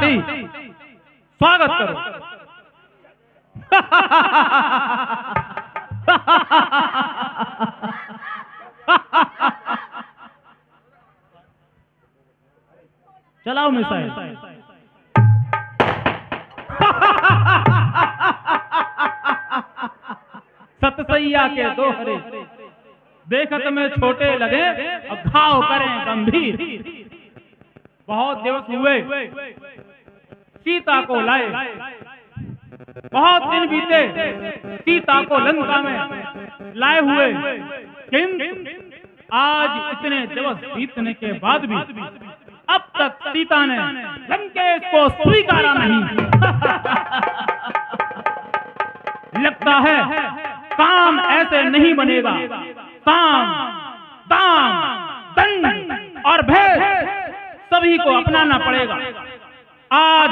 सेनापति, स्वागत करो। चलाओ मिसाइल। सतसैया के दोहरे देखत में छोटे लगे और घाव करें गंभीर। बहुत दिवस हुए सीता को लाए, बहुत दिन बीते सीता को लंका में लाए हुए, किंतु आज इतने दिवस बीतने के बाद भी अब तक सीता ने लंकेश को स्वीकारा नहीं। लगता है काम ऐसे नहीं बनेगा। साम, दाम, दंड और भेद सभी को अपनाना पड़ेगा। आज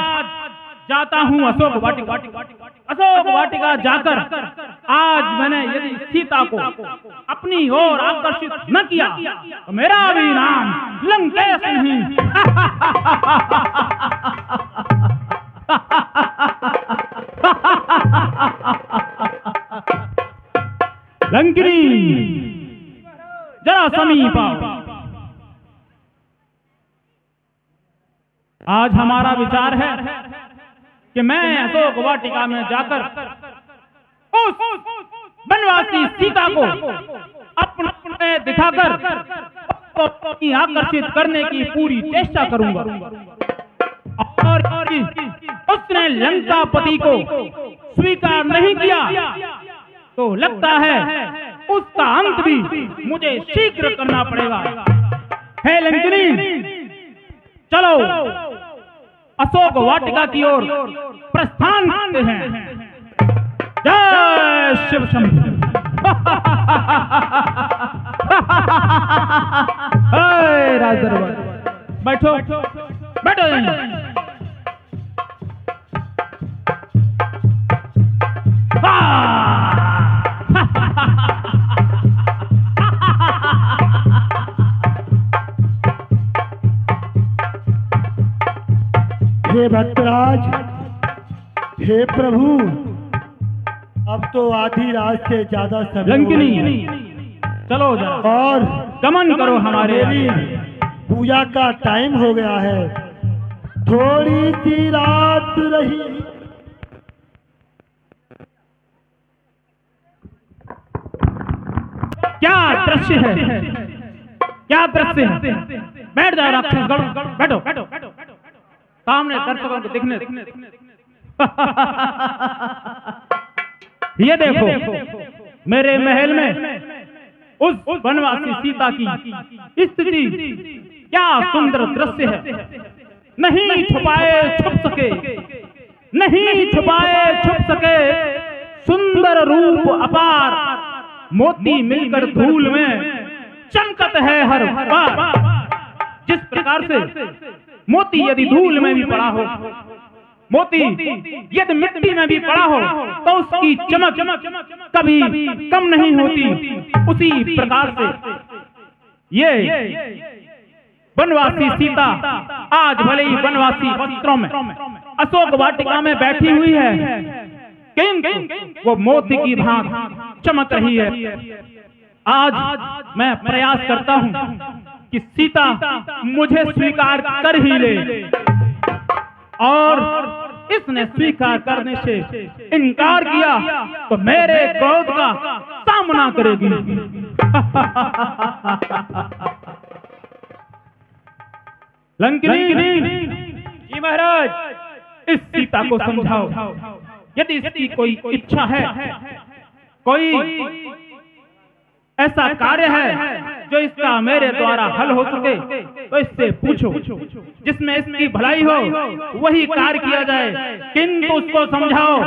जाता हूं अशोक वाटिका। अशोक वाटिका जाकर आज मैंने यदि सीता को अपनी ओर आकर्षित न किया तो मेरा भी नाम लंकेश नहीं। लंकिनी जरा समीप आओ। आज हमारा विचार है कि मैं अशोक वाटिका में जाकर उस वनवासी सीता को अपने दिखाकर आकर्षित करने की पूरी चेष्टा करूंगा। और उसने लंकापति को स्वीकार नहीं किया तो लगता है उसका अंत भी मुझे शीघ्र करना पड़ेगा। हे लंकिनी, चलो अशोक वाटिका की ओर प्रस्थान करते हैं। जय शिव शंभु। राजदरबार बैठो, बैठो। हे भक्तराज, हे प्रभु, अब तो आधी रात से ज्यादा समय लंकिनी, चलो जरा और गमन करो। हमारे पूजा का टाइम हो गया है। थोड़ी सी रात रही। क्या दृश्य है, क्या दृश्य है। बैठ जाओ राक्षसगण, बैठो। सामने दर्शकों को दिखने। ये देखो मेरे महल में उस वनवासी सीता की स्थिति, क्या सुंदर दृश्य है। नहीं छुपाए छुप सके, नहीं छुपाए छुप सके सुंदर रूप अपार। मोती मिलकर धूल में चमकत है हर बार। जिस प्रकार से मोती यदि धूल में भी पड़ा हो, मोती यदि मिट्टी में भी पड़ा हो तो उसकी चमक कभी कम नहीं होती। उसी प्रकार से ये वनवासी सीता आज भले ही वनवासी वस्त्रों में अशोक वाटिका में बैठी हुई है, किंतु वो मोती की भांति चमक रही है। आज मैं प्रयास करता हूं कि सीता मुझे स्वीकार कर ही ले, और इसने स्वीकार करने से इनकार किया तो मेरे क्रोध का सामना करेगी। लंकिनी जी महाराज, इस सीता को समझाओ, यदि इसकी कोई इच्छा है, कोई ऐसा कार्य है जो इसका मेरे द्वारा हल हो सके तो इससे पूछो, जिसमें इसकी भलाई हो वही कार्य किया जाए। किंतु उसको समझाओ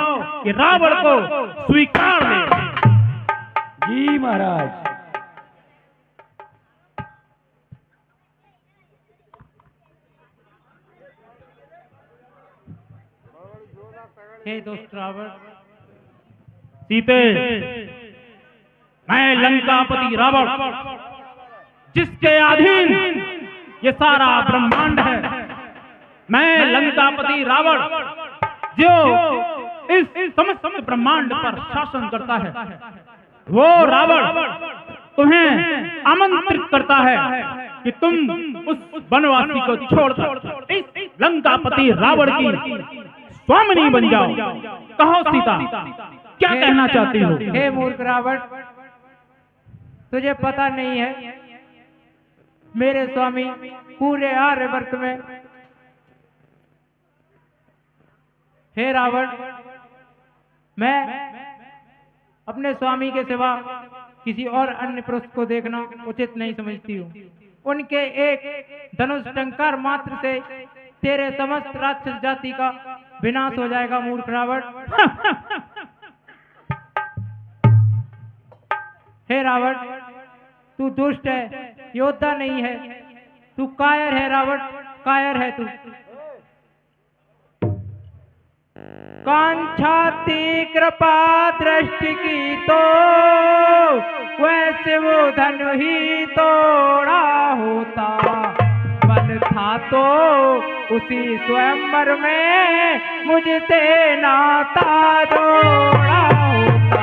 कि रावण को स्वीकार ले। जी महाराज। हे दोस्त रावण, सीते, मैं लंकापति रावण, जिसके अधीन ये सारा ब्रह्मांड है, मैं लंकापति रावण जो इस समस्त ब्रह्मांड पर शासन करता है, वो रावण तुम्हें आमंत्रित करता है कि तुम उस वनवासी को छोड़कर इस लंकापति रावण की स्वामिनी बन जाओ। कहो सीता, क्या कहना चाहती हो? हे मूर्ख रावण, तुझे पता नहीं है मेरे स्वामी पूरे आर्यवर्त में। हे रावण, मैं अपने स्वामी के सिवा किसी और अन्य पुरुष को देखना उचित नहीं समझती हूँ। उनके एक धनुष टंकार मात्र से तेरे समस्त राक्षस जाति का विनाश हो जाएगा। मूर्ख रावण। हे रावण, तू दुष्ट है, योद्धा नहीं है, तू कायर है रावण, कायर है तू। कांक्षाती कृपा दृष्टि की तो वैसे वो धन ही तोड़ा होता, बल था तो उसी स्वयंवर में मुझसे नाता जोड़ा होता।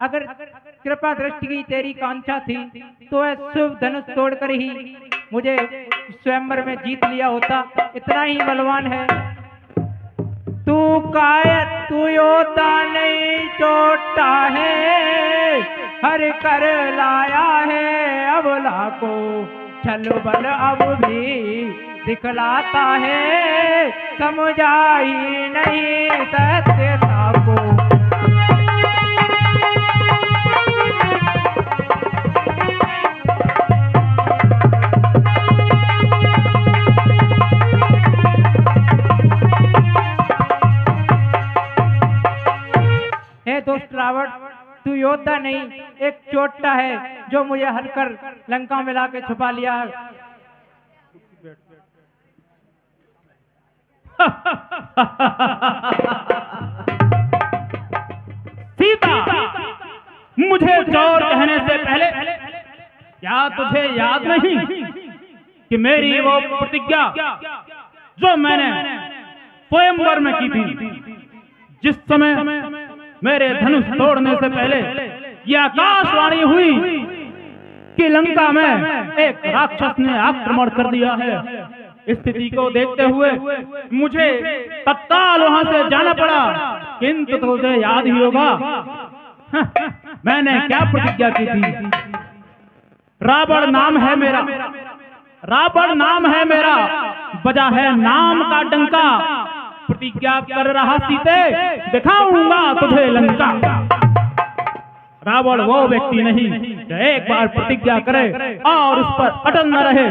अगर कृपा दृष्टि की तेरी कांक्षा थी तो वह शुभ धनुष तोड़कर ही मुझे स्वयंवर में जीत लिया होता। इतना ही बलवान है तू। कायर तू योद्धा नहीं, चोटा है हर कर लाया है अबला को, छल बल अब भी दिखलाता है, समझा ही नहीं सत्यता को। दुष्ट रावण, तू योद्धा नहीं, एक चोटा है जो मुझे हरकर लंका में लाके छुपा लिया है। सीता, मुझे चोर कहने से पहले क्या तुझे याद नहीं कि मेरी वो प्रतिज्ञा जो मैंने स्वयंवर में की थी, जिस समय मेरे धनुष तोड़ने से पहले यह आकाशवाणी हुई कि लंका में एक राक्षस ने आक्रमण कर दिया है। स्थिति को देखते हुए मुझे तत्काल वहां से जाना पड़ा, किंतु तुझे याद ही होगा मैंने क्या प्रतिज्ञा की थी। रावण नाम है मेरा, रावण नाम है मेरा, बजा है नाम का डंका, प्रतिज्ञा कर रहा सीते दिखाऊंगा तुझे लंका। रावण वो व्यक्ति नहीं जो एक बार प्रतिज्ञा करे और उस पर अटल न रहे,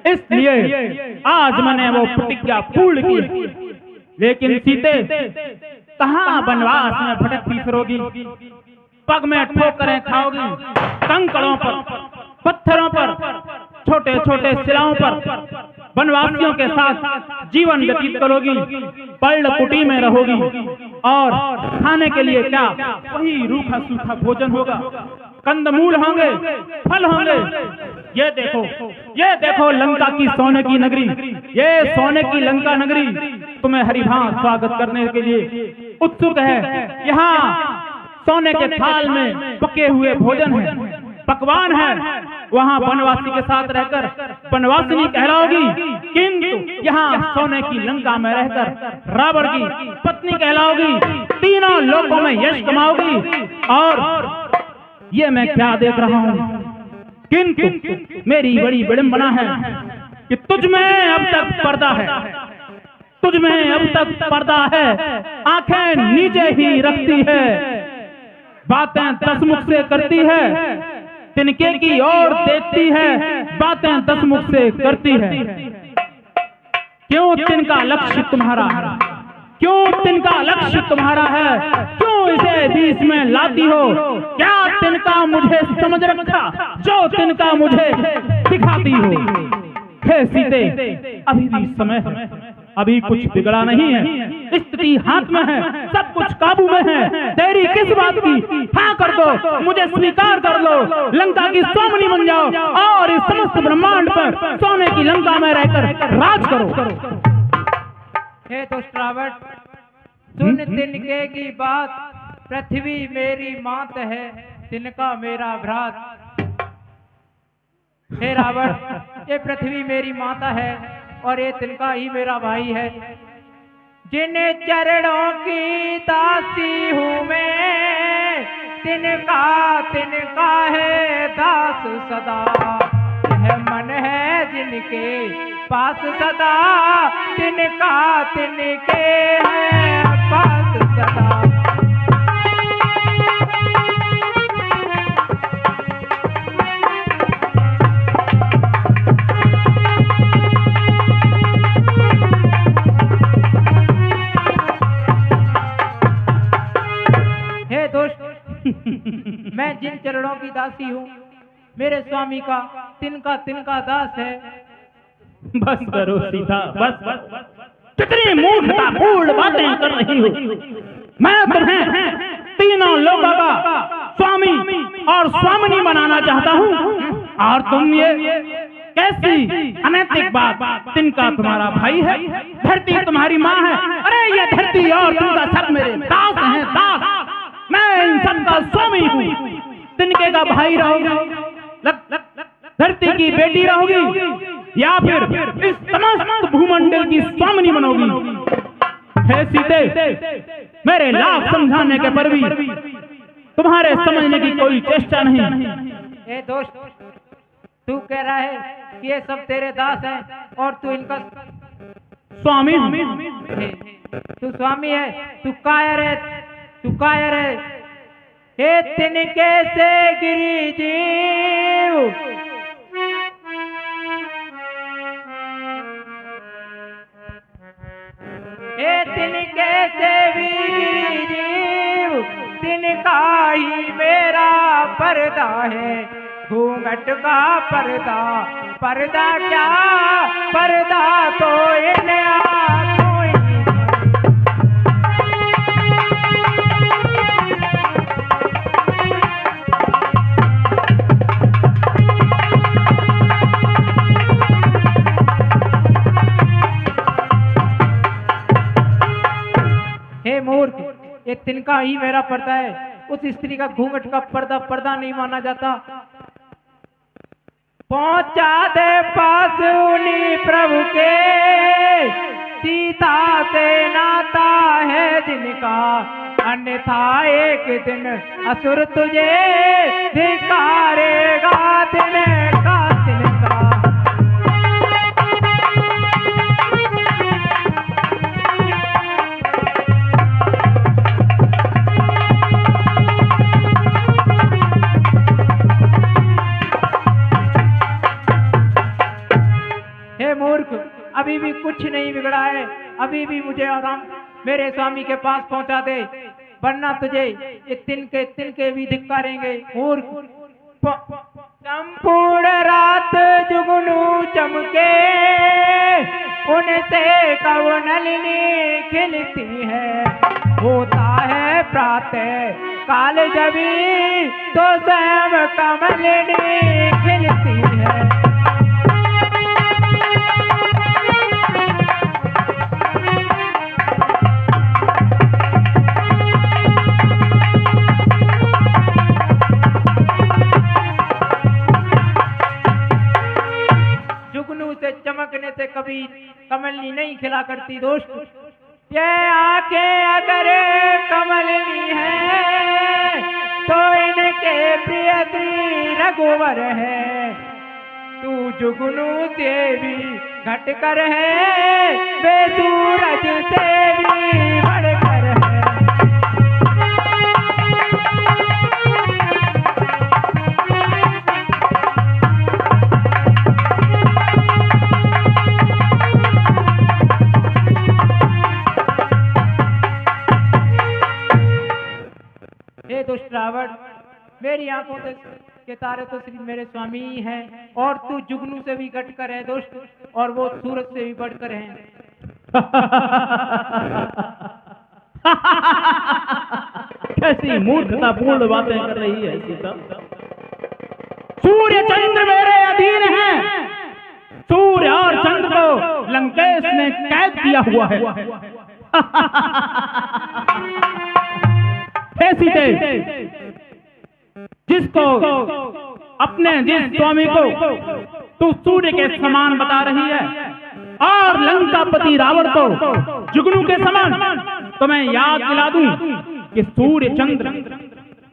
इसलिए आज मैंने वो प्रतिज्ञा पूर्ण की। लेकिन सीते कहां वनवास में भटकती फिरोगी, पग में ठोकरें खाओगी, कंकड़ों पर, पत्थरों पर, छोटे छोटे शिलाओं पर वनवासियों के साथ जीवन व्यतीत करोगी, पर्ण कुटी में रहोगी और खाने के लिए क्या वही रूखा सूखा भोजन होगा, कंदमूल होंगे, फल होंगे। ये देखो लंका की सोने की नगरी, ये सोने की लंका नगरी तुम्हें हरिभांत स्वागत करने के लिए उत्सुक है। यहाँ सोने के थाल में पके हुए भोजन है, पकवान है। वहाँ वनवासी के साथ रहकर वनवासिनी कहलाओगी, किंतु यहाँ सोने की लंका में रहकर रावण की पत्नी कहलाओगी, तीनों लोकों में यश कमाओगी। और ये मैं क्या देख रहा हूँ, किंतु मेरी बड़ी विडंबना है कि तुझ में अब तक पर्दा है, तुझ में अब तक पर्दा है, आंखें नीचे ही रखती है, बातें दसमुख से करती है, तिनके की ओर देखती है, बातें दसमुख से करती है। क्यों तिनका लक्ष्य तुम्हारा है, क्यों तिनका लक्ष्य तुम्हारा है, क्यों इसे बीच में लाती हो? क्या तिनका मुझे समझ रखा जो तिनका मुझे दिखाती हो? हे सीते, अभी भी समय है, अभी कुछ बिगड़ा नहीं है, स्थिति हाथ में है, सब कुछ काबू में है, देरी किस बात की? हाँ कर दो, मुझे स्वीकार कर लो, लंका की स्वामिनी बन जाओ और इस समस्त ब्रह्मांड पर सोने की लंका में रहकर राज करो। हे दुष्ट रावण, सुन तिनके की बात, पृथ्वी मेरी मात है, तिनका मेरा भ्रात। हे रावण, ये पृथ्वी मेरी माता है और ये तिनका ही मेरा भाई है। जिन चरणों की दासी हूँ मैं, तिनका है दास सदा। यह मन है जिनके पास सदा, तिनके है पास सदा। हे दोस्त, मैं जिन चरणों की दासी हूँ, मेरे स्वामी का तिनका दास है। बस करो सीता, बस कितनी मूर्खतापूर्ण बातें कर रही हो। मैं तुम्हें तीनों लोगों का स्वामी और स्वामिनी बनाना चाहता हूँ और तुम ये कैसी अनैतिक बात? तिनका तुम्हारा भाई है, धरती तुम्हारी माँ है। अरे ये धरती और तिनका सब मेरे दास हैं, दास। मैं इन सबका स्वामी हूँ। तिनके का भाई रहोगे, धरती की बेटी रहोगी, या फिर इस समस्त भूमंडल की स्वामिनी बनोगी। हे सीते, मेरे लाख समझाने के पर भी तुम्हारे समझने की कोई चेष्टा नहीं। ए दोस्त, तू कह रहा है कि ये सब तेरे दास हैं और तू इनका स्वामी। तू स्वामी है, तू कायर है, तू कायर है। हे तिनके से गिरी जीव, हे तिनके से भी गिरी जीव, तिनका ही मेरा पर्दा है, घूंघट का पर्दा। पर्दा क्या, पर्दा तो इन आँखों ही। हे मूर्ख, ये तिनका ही मेरा पर्दा है। उस स्त्री का घूंघट का पर्दा नहीं माना जाता। पहुंचा दे पास उन्हीं प्रभु के, सीता से नाता है जिनका, अन्यथा एक दिन असुर तुझे धिकारेगा। तिनका अभी भी कुछ नहीं बिगड़ा है, अभी भी मुझे आराम मेरे स्वामी के पास पहुंचा दे, वरना तुझे ये तिनके भी धिक्कारेंगे। मूर्ख, संपूर्ण रात जुगनू चमके, उनसे कवनलिनी खिलती है। होता है प्रातः काल जबी, तो स्वयं कमलिनी खिलती है। चमकने से कभी कमलनी नहीं खिला करती। दोस्त, ये आंखें अगर कमलनी है, तो इनके प्रिय श्री रघुवर है। तू जुगनू से भी घटकर है, वे सूरज से भी बढ़कर है। दुष्ट रावण, मेरी आंखों के तारे तो सिर्फ मेरे स्वामी ही हैं, और तू जुगनू से भी घटकर है दोस्त, और वो सूरज से भी बढ़कर है। कैसी मूर्खतापूर्ण बातें कर रही है सीता। सूर्य चंद्र मेरे अधीन हैं। सूर्य और चंद्र को लंकेश ने कैद किया हुआ है। हे सीते, जिसको अपने जिस स्वामी को तू सूर्य के समान बता रही है और लंकापति रावण को जुगनू के समान, तो मैं याद दिला दूं कि सूर्य चंद्र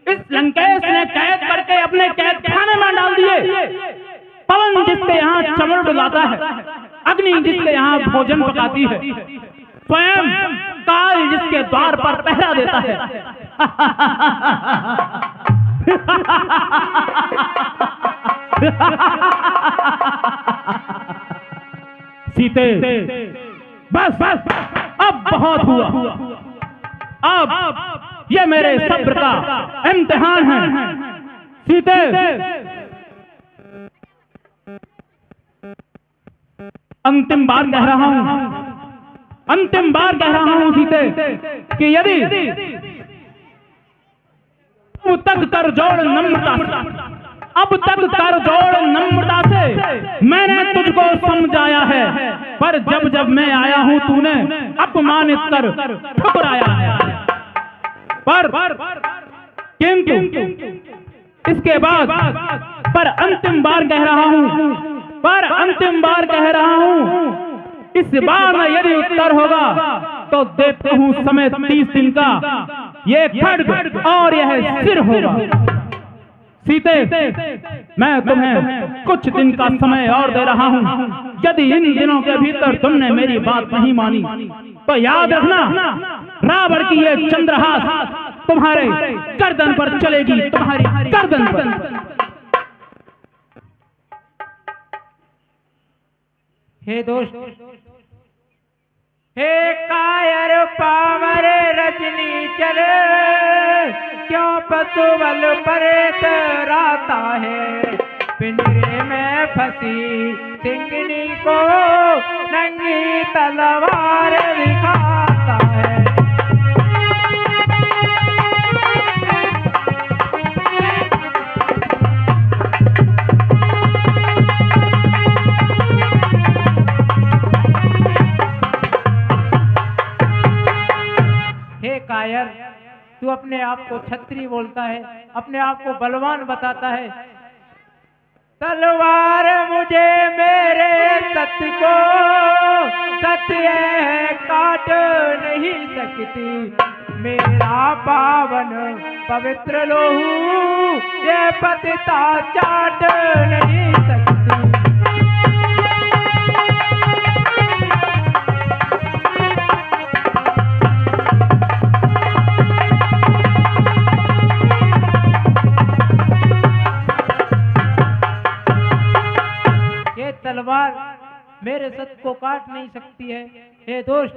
इस लंकेश ने कैद करके अपने कैद खाने में डाल दिए। पवन जिसके यहाँ चमड़ डुलाता है, अग्नि जिसके यहाँ भोजन पकाती है, स्वयं काल जिसके द्वार पर पहरा देता है। सीते, बस बस अब बहुत हुआ। अब ये मेरे सब्र का इम्तिहान है। सीते, अंतिम बार कह रहा हूं, अंतिम बार कह रहा हूं सीते, कि यदि अब तक कर जोड़ नम्रता से, अब तक कर जोड़ नम्रता से मैंने तुझको समझाया है, पर जब जब मैं आया हूं तूने अपमानित कर ठुकराया है। पर किंतु इसके बाद पर अंतिम बार कह रहा हूं, पर अंतिम बार कह रहा हूं, इस बार में यदि उत्तर होगा तो देता हूं समय 30 दिन का, ये खड्ग और यह सिर होगा। सीते, मैं तुम्हें कुछ दिन का समय और दे रहा हूं। यदि इन दिनों के भीतर तुमने मेरी बात नहीं मानी तो याद रखना, रावण की ये चंद्रहास तुम्हारे गर्दन पर चलेगी, तुम्हारी गर्दन पर। हे दोस्त, हे कायर पावर रजनी चले, क्यों पशु बल परेत राता है। पिंजरे में फंसी सिंगनी को नंगी तलवार दिखाता है। हे कायर, तू अपने आप को छत्री बोलता है, अपने आप को बलवान बताता है। तलवार मुझे मेरे सत्य को, सत्य है काट नहीं सकती। मेरा पावन पवित्र लोहू ये पतिता चाट नहीं सकती। तलवार मेरे सत्य को काट नहीं सकती है। हे दोस्त,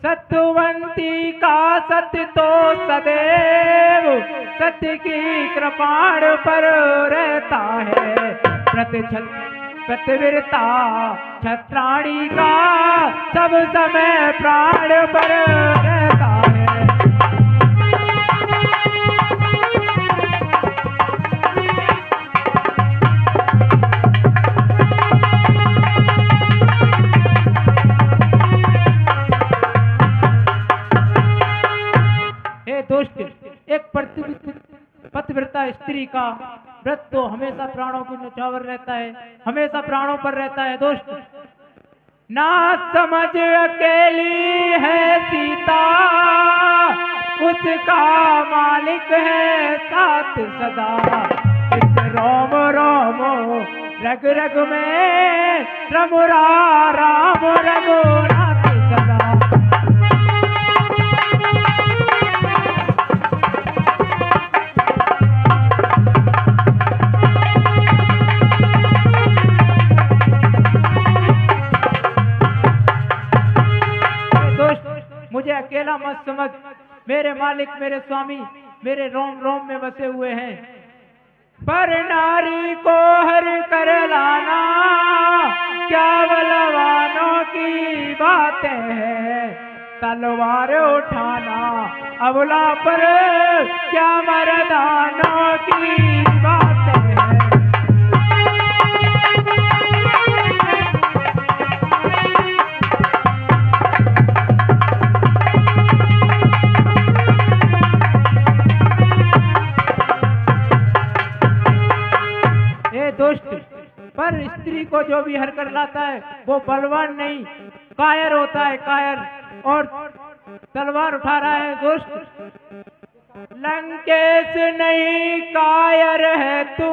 सत्यवंती का सत्य तो सदैव सत्य की कृपाण पर रहता है। प्रतिवीरता क्षत्राणी का सब समय प्राण पर रहता है। दोस्त, एक पतिव्रता स्त्री का व्रत तो हमेशा प्राणों की न्यौछावर रहता है, हमेशा प्राणों पर रहता है। दोस्त, ना समझ अकेली है सीता, उसका मालिक है साथ सदा। इस रोम रोम रग रग में रमुरा राम रघुनाथ सदा। मुझे अकेला मत समझ, मेरे मालिक मेरे स्वामी मेरे रोम रोम में बसे हुए हैं। पर नारी को हर कर लाना क्या बलवानों की बातें हैं, तलवार उठाना अबला पर क्या मर्दानों की बातें हैं। दुष्ट, पर स्त्री को जो भी हर कर लाता है वो बलवान नहीं कायर होता है, कायर, और तलवार उठा रहा है दुष्ट। लंकेश नहीं कायर है तू,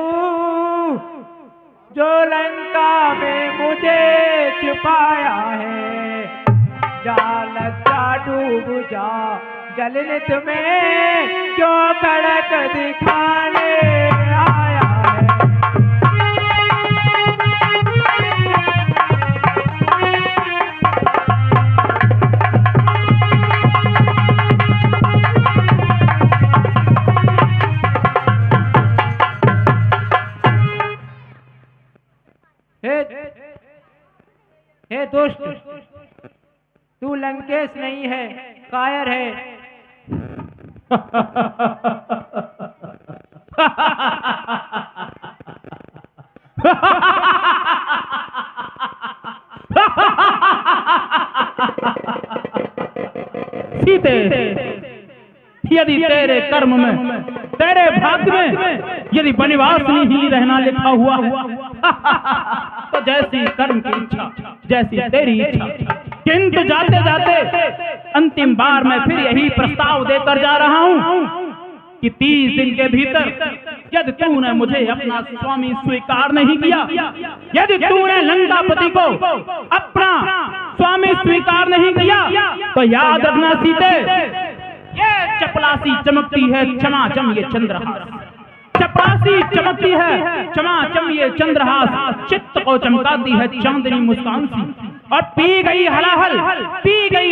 जो लंका में मुझे छिपाया है, जाल जा डूब जा जलनित में क्यों कड़क दिखाने आया है। हे दोस्त, तू लंकेश नहीं है, कायर है। सीते, यदि तेरे कर्म में, तेरे भाग्य में यदि वनवास नहीं रहना लिखा हुआ तो जैसी कर्म की इच्छा, जैसी तेरी इच्छा। किंतु जाते जाते अंतिम बार मैं फिर यही प्रस्ताव देकर जा रहा हूं कि 30 दिन के भीतर यदि तूने मुझे अपना स्वामी स्वीकार नहीं किया, यदि तूने लंकापति को अपना स्वामी स्वीकार नहीं किया, तो याद रखना सीते, ये चपलासी चमकती है चमाचम ये चंद्रहास, चपरासी चमकती है चमाचम ये चंद्रहास, चित्त को चमकाती है चांदनी मुस्कान सी, और पी गई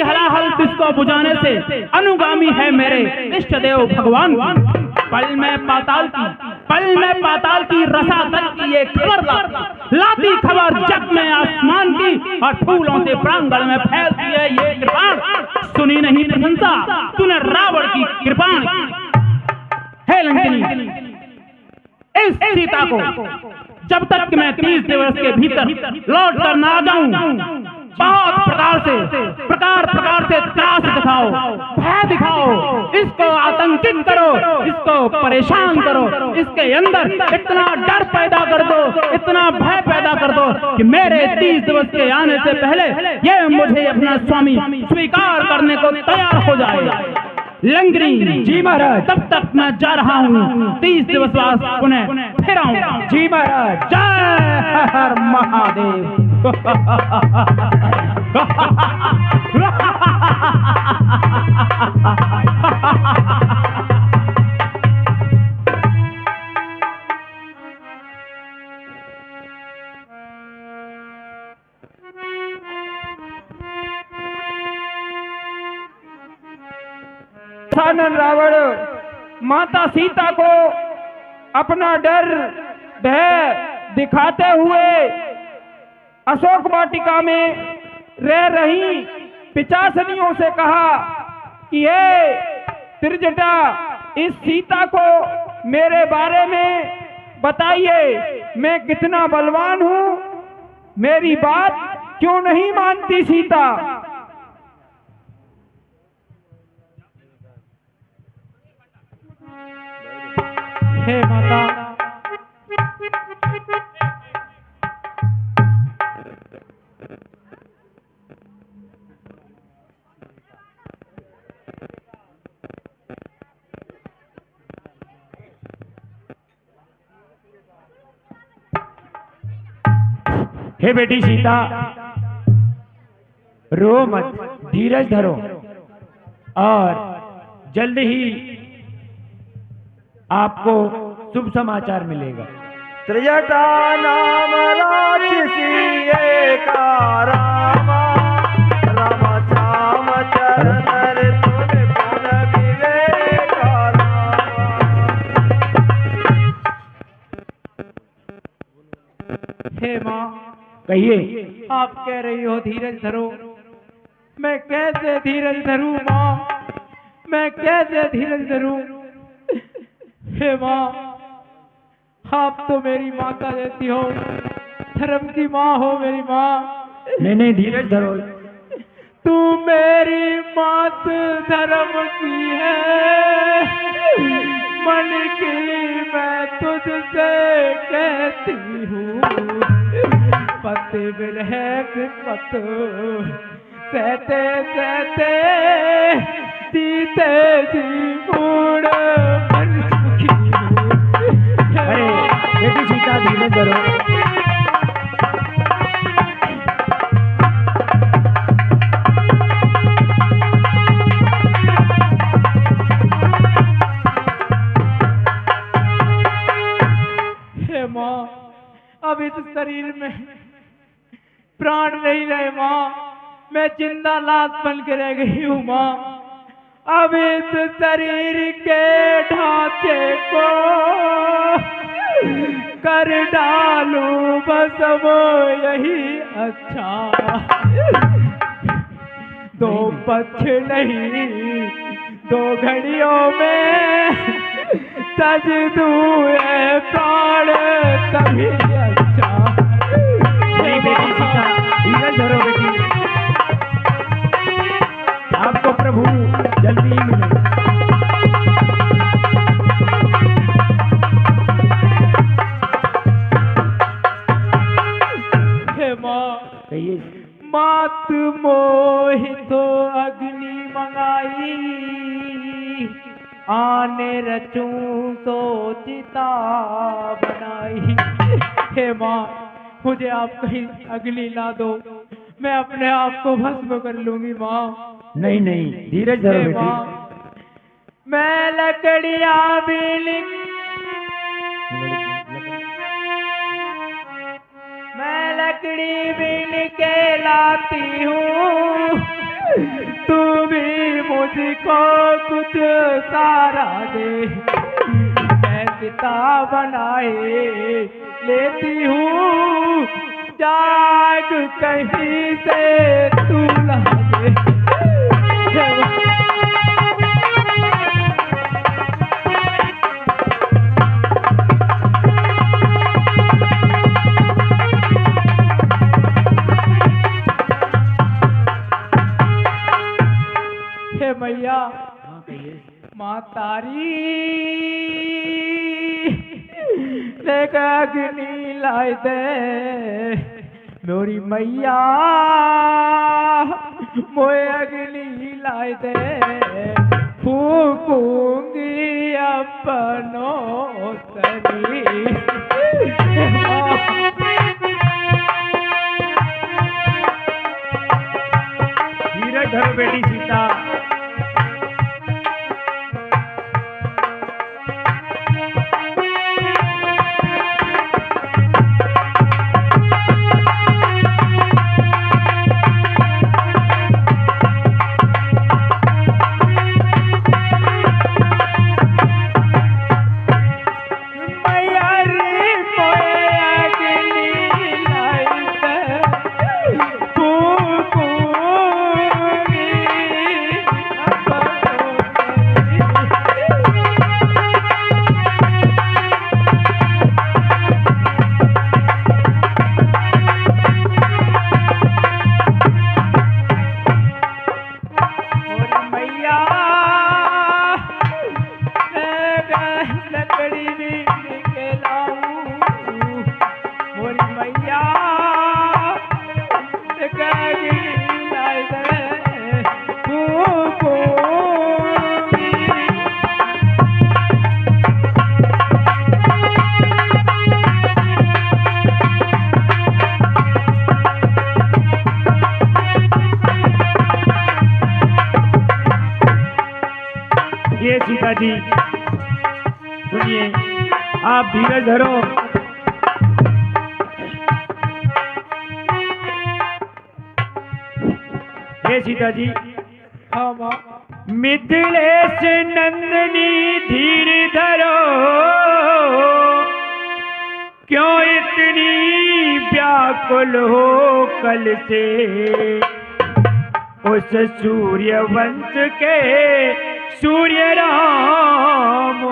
हलाहल किसको बुझाने से अनुगामी है मेरे इष्ट देव भगवान। पल में पाताल की रसातल की ये खबर लाती खबर जग में आसमान की, और फूलों से प्रांगण में फैलती है ये कृपाण। सुनी नहीं प्रशंसा तूने रावण की कृपाण। हे लंकिनी, इस सीता को जब तक मैं 30 दिवस के भीतर लौट कर ना जाऊं, बहुत प्रकार से त्रास दिखाओ, भय दिखाओ, इसको आतंकित करो, इसको परेशान करो, इसके अंदर इतना डर पैदा कर दो, इतना भय पैदा कर दो कि मेरे 30 दिवस के आने से पहले ये मुझे अपना स्वामी स्वीकार करने को तैयार हो जाए। लंगरी जी महाराज, तब तक मैं जा रहा हूँ, 30 दिवस बाद पुनः फिर आऊंगा। जी महाराज। जय हर महादेव। सानन रावण माता सीता को अपना डर भय दिखाते हुए अशोक वाटिका में रह रही पिचासनियों से कहा कि हे त्रिजटा, इस सीता को मेरे बारे में बताइए, मैं कितना बलवान हूँ, मेरी बात क्यों नहीं मानती सीता। हे माता, हे बेटी सीता, रो मत, धीरज धरो, और जल्द ही आपको शुभ समाचार मिलेगा। त्रिजटा नाम राक्षसी एका रामा, राम श्याम चरण तुम गुण विवेका रामा। कहिए। आप कह रही हो धीरज धरो, मैं कैसे धीरज धरूं माँ, मैं कैसे धीरज धरूं। हे माँ, आप तो मेरी माता जैसी हो, धर्म की माँ हो मेरी माँ। नहीं धीरज धरो। तू मेरी मात धर्म की है, मन की मैं तुझसे कहती हूँ। पति बिरह विपत सहते सहते जीते जी गुण मन सुखी हूँ। अरे बेटी सीता धीरज धरो। अब इस शरीर में प्राण नहीं रहे माँ, मैं जिंदा लाश बन के रह गई हूँ माँ। अब इस शरीर के ढांचे को कर डालूं बस वो यही अच्छा। दो पक्ष नहीं दो घड़ियों में तज दूं ये प्राण तभी अच्छा। नहीं बेटी सीता धीरज धरो बेटी, आपको प्रभु जल्दी ही मिलेगा। हे माँ कहिए। मात मोहि तो अग्नि मंगाई, आने रचूं सोचिता बनाई। हे माँ, मुझे आप कहीं अग्नि ला दो, मैं अपने आप को भस्म कर लूंगी माँ। नहीं धीरज धरो बेटी। मैं लकड़ियां भी मैं लकड़ी बीन के लाती हूँ, तू भी मुझको कुछ सारा दे। मैं किताब बनाए लेती हूँ, जाग कहीं से तू ला दे। मैया माँ तारी लेकर अग्नि लाई दे, मेरी मैया मोए अग्नि लाई दे। फूकूंगी अपनों तरी। धीरज धरो बेटी सीता। ये सीता जी सुनिए, आप धीरज धरो। ये सीता जी। हाँ माँ। मिथिलेश नंदनी धीर धरो, क्यों इतनी व्याकुल हो कल से उस सूर्य वंश के सूर्य राम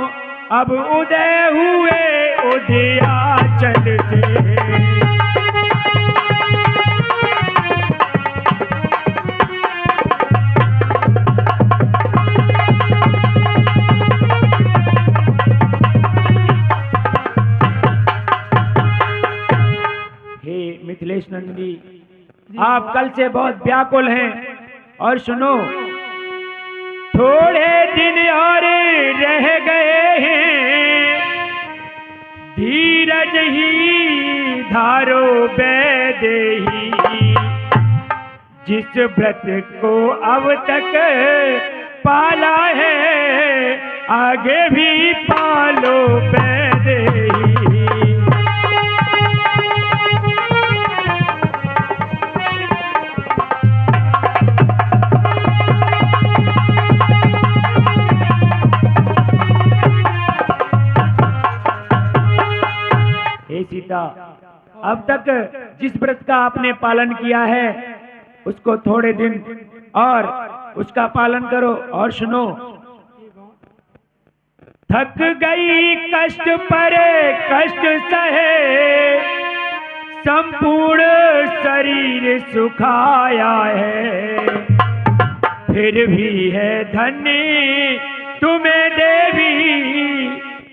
अब उदय हुए उदयाचल से। मिथिलेश नंदी, आप कल से बहुत व्याकुल हैं और सुनो, थोड़े दिन और रह गए हैं, धीरज ही धारो वैदेही, जिस व्रत को अब तक पाला है आगे भी पालो वैदेही। सीता, अब तक जिस व्रत का आपने पालन किया है उसको थोड़े दिन और उसका पालन करो। और सुनो, थक गई कष्ट पर कष्ट सहे, संपूर्ण शरीर सुखाया है, फिर भी है धन्य तुम्हें देवी,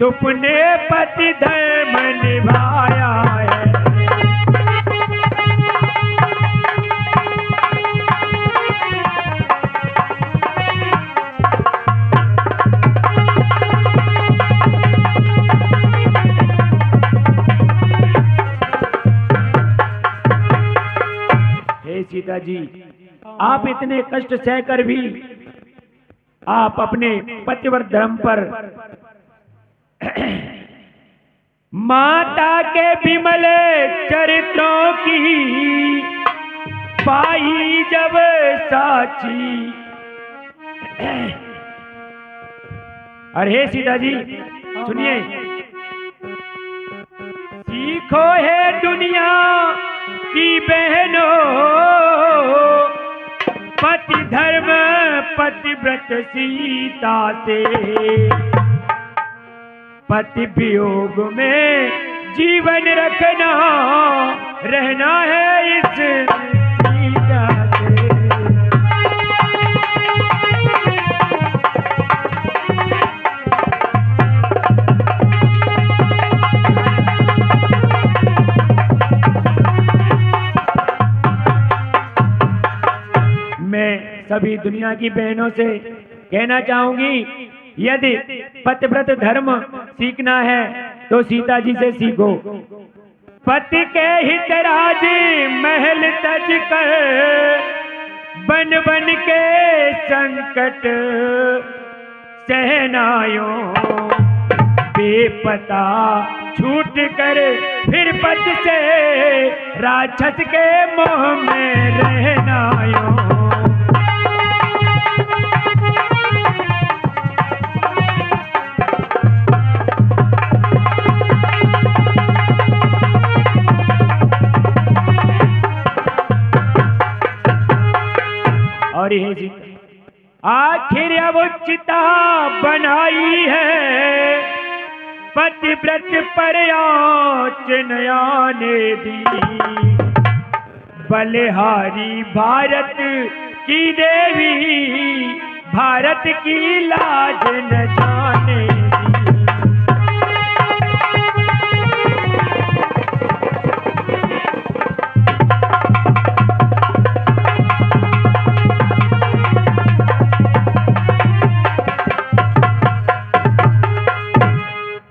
तुमने पति धर्म निभाया है। हे सीता जी, आप इतने कष्ट सहकर भी आप अपने पतिव्रत धर्म पर माता के विमल चरित्रों की पाई जब साची। अरे सीता जी सुनिए, सीखो है दुनिया की बहनों, पति धर्म पतिव्रत सीता से, पति वियोग में जीवन रखना, रहना है इस सीता से। मैं सभी दुनिया की बहनों से कहना चाहूंगी, यदि पतिव्रत धर्म सीखना है तो सीता जी से सीखो। पति के हितराज महल तज कर, बन बन के संकट सहनायों, बेपता छूट कर फिर पति से राक्षस के मोह में रहनायों। और ये सीता आखिर अब चिता बनाई है, पतिव्रत पर आँच नयाने दी, बलिहारी भारत की देवी, भारत की लाज न जाने दी।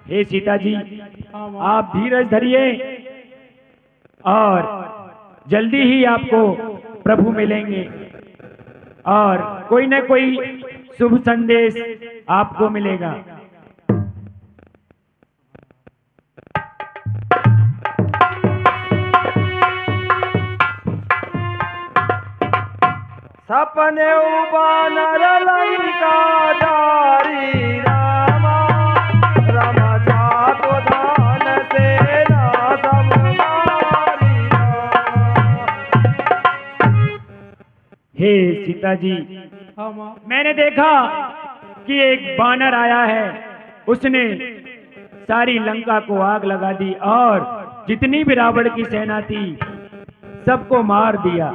हे सीता जी, आप धीरज धरिए और जल्दी ही आपको प्रभु मिलेंगे और कोई न कोई शुभ संदेश आपको मिलेगा। सपने उबानर लंका धारी रामा, रामा जातो धान सेना सब मारी हे सीता जी, हाँ माँ। मैंने देखा कि एक बानर आया है, उसने सारी लंका को आग लगा दी और जितनी भी रावण की सेना थी सबको मार दिया।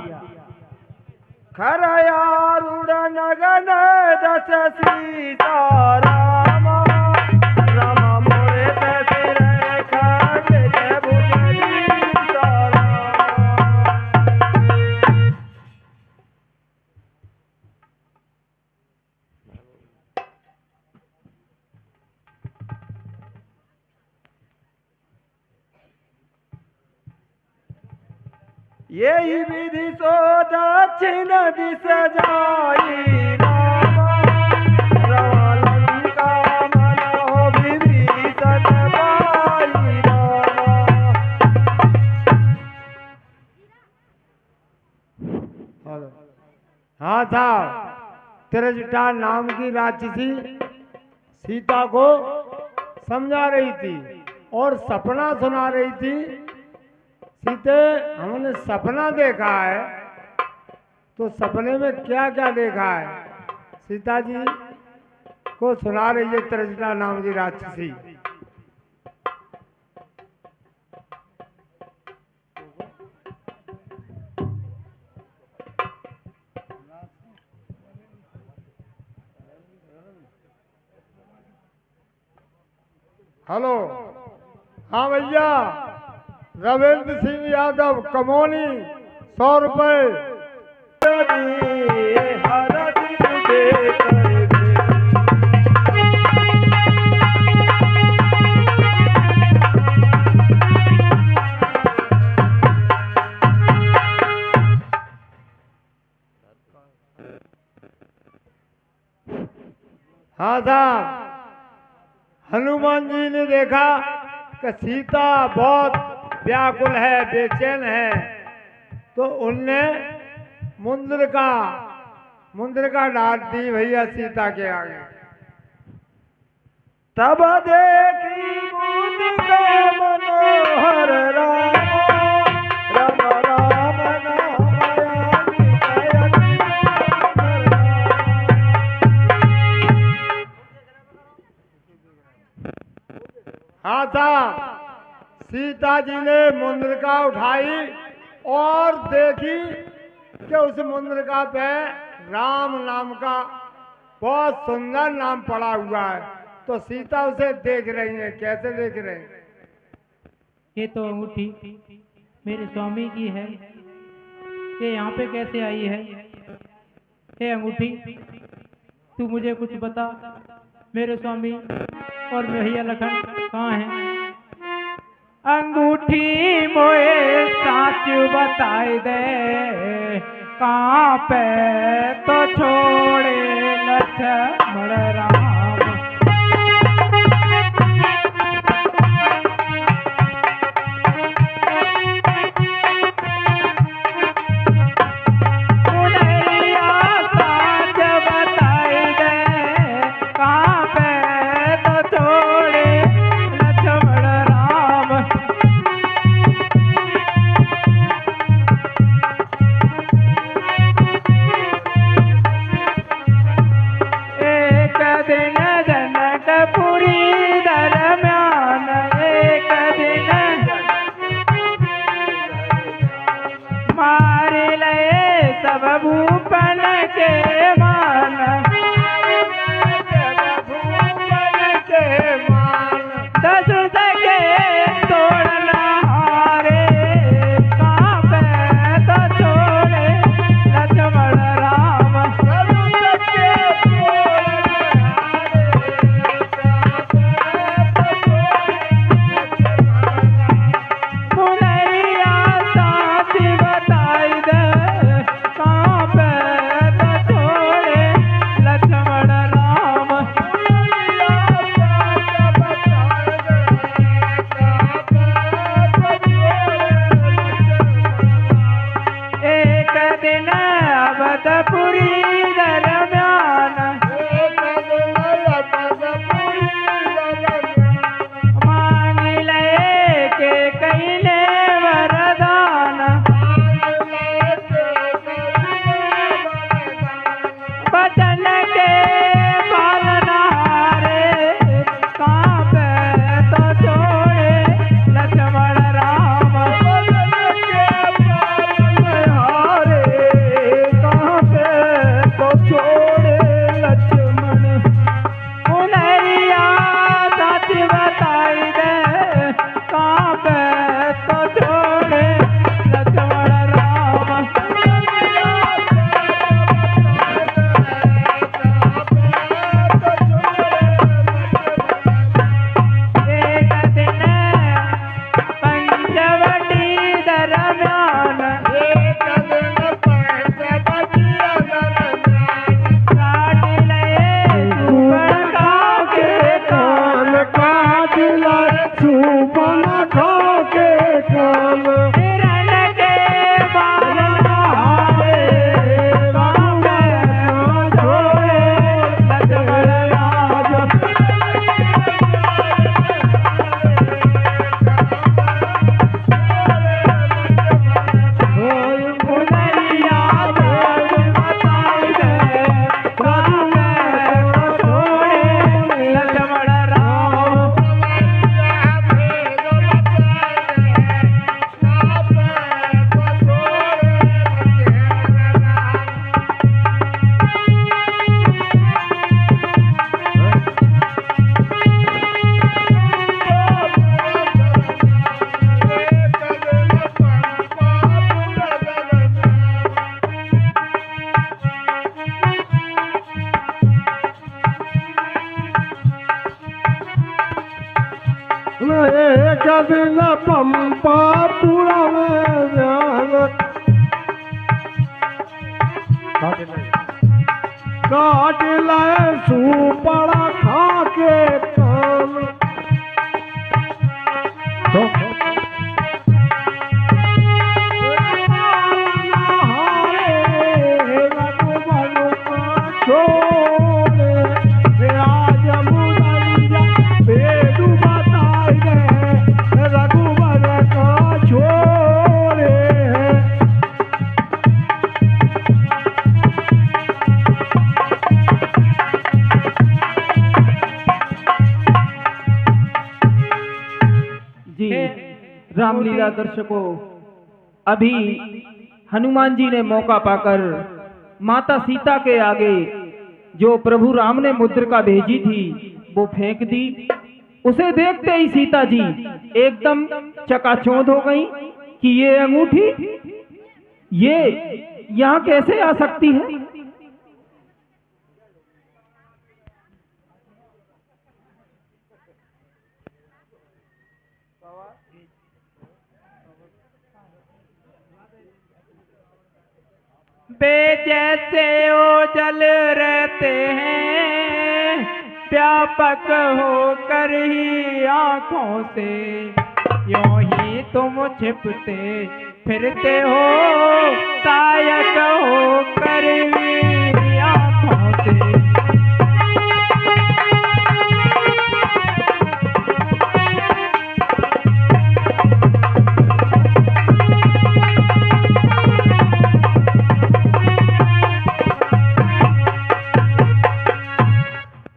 खरयारूढ़ नगन दस सीता रामा, रामा मोरे सिर खंड भुज सीता यही विधि सो दक्षिण दिश जाई रामा, रामा लंका मन हो विभीषण पाई रामा। हेलो, हाँ साहब, त्रिजटा नाम की राक्षसी सीता को समझा रही थी और सपना सुना रही थी। सीते, हमने सपना देखा है, तो सपने में क्या क्या देखा है सीता जी को सुना रही है त्रिजटा नाम की राक्षसी। हेलो, हाँ भैया, रविंद्र सिंह यादव कमोनी 100 रुपए। हाँ साहब, हनुमान जी ने देखा कि सीता बहुत व्याकुल है, बेचैन है, तो उनने मुंद्र का डांट दी भैया सीता के आगे। तब देखी मुद्रिका मनोहर राम, राम राम नाम हाँ साहब, सीता जी ने मुंद्रिका उठाई और देखी कि उस मुंद्रिका पे राम नाम का बहुत सुंदर नाम पड़ा हुआ है। तो सीता उसे देख रही है। कैसे देख रहे हैं? ये तो अंगूठी मेरे स्वामी की है, ये यहाँ पे कैसे आई है? हे अंगूठी, तू मुझे कुछ बता, मेरे स्वामी और भैया लखन कहाँ हैं? अंगूठी मोए साच बताए दे, कहाँ पे तो छोड़े लक्ष्मण राम। कदिन पंपा पूरा में काट लाए सुपड़ा खा के कान रघुवर का छोड़े जी रामलीला दर्शकों, अभी हनुमान जी ने मौका पाकर माता सीता के आगे जो प्रभु राम ने मुद्रिका भेजी थी वो फेंक दी। उसे देखते ही सीता जी एकदम चकाचौंध हो गई कि ये अंगूठी ये यहाँ कैसे आ सकती है। बे जैसे ओझल रहते हैं व्यापक होकर ही आंखों से, यूं ही तुम छिपते फिरते हो सहायक होकर ही आंखों से।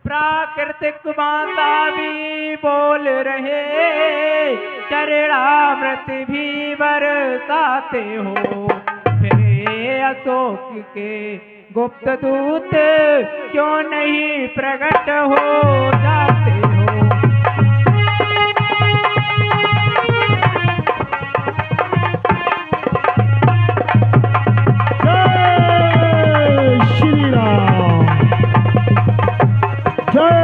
प्राकृतिक माता भी बोल रहे, चरणामृत भी बरसाते हो, फिर अशोक के गुप्त दूत क्यों नहीं प्रकट हो जाते हो। जय श्री राम, जय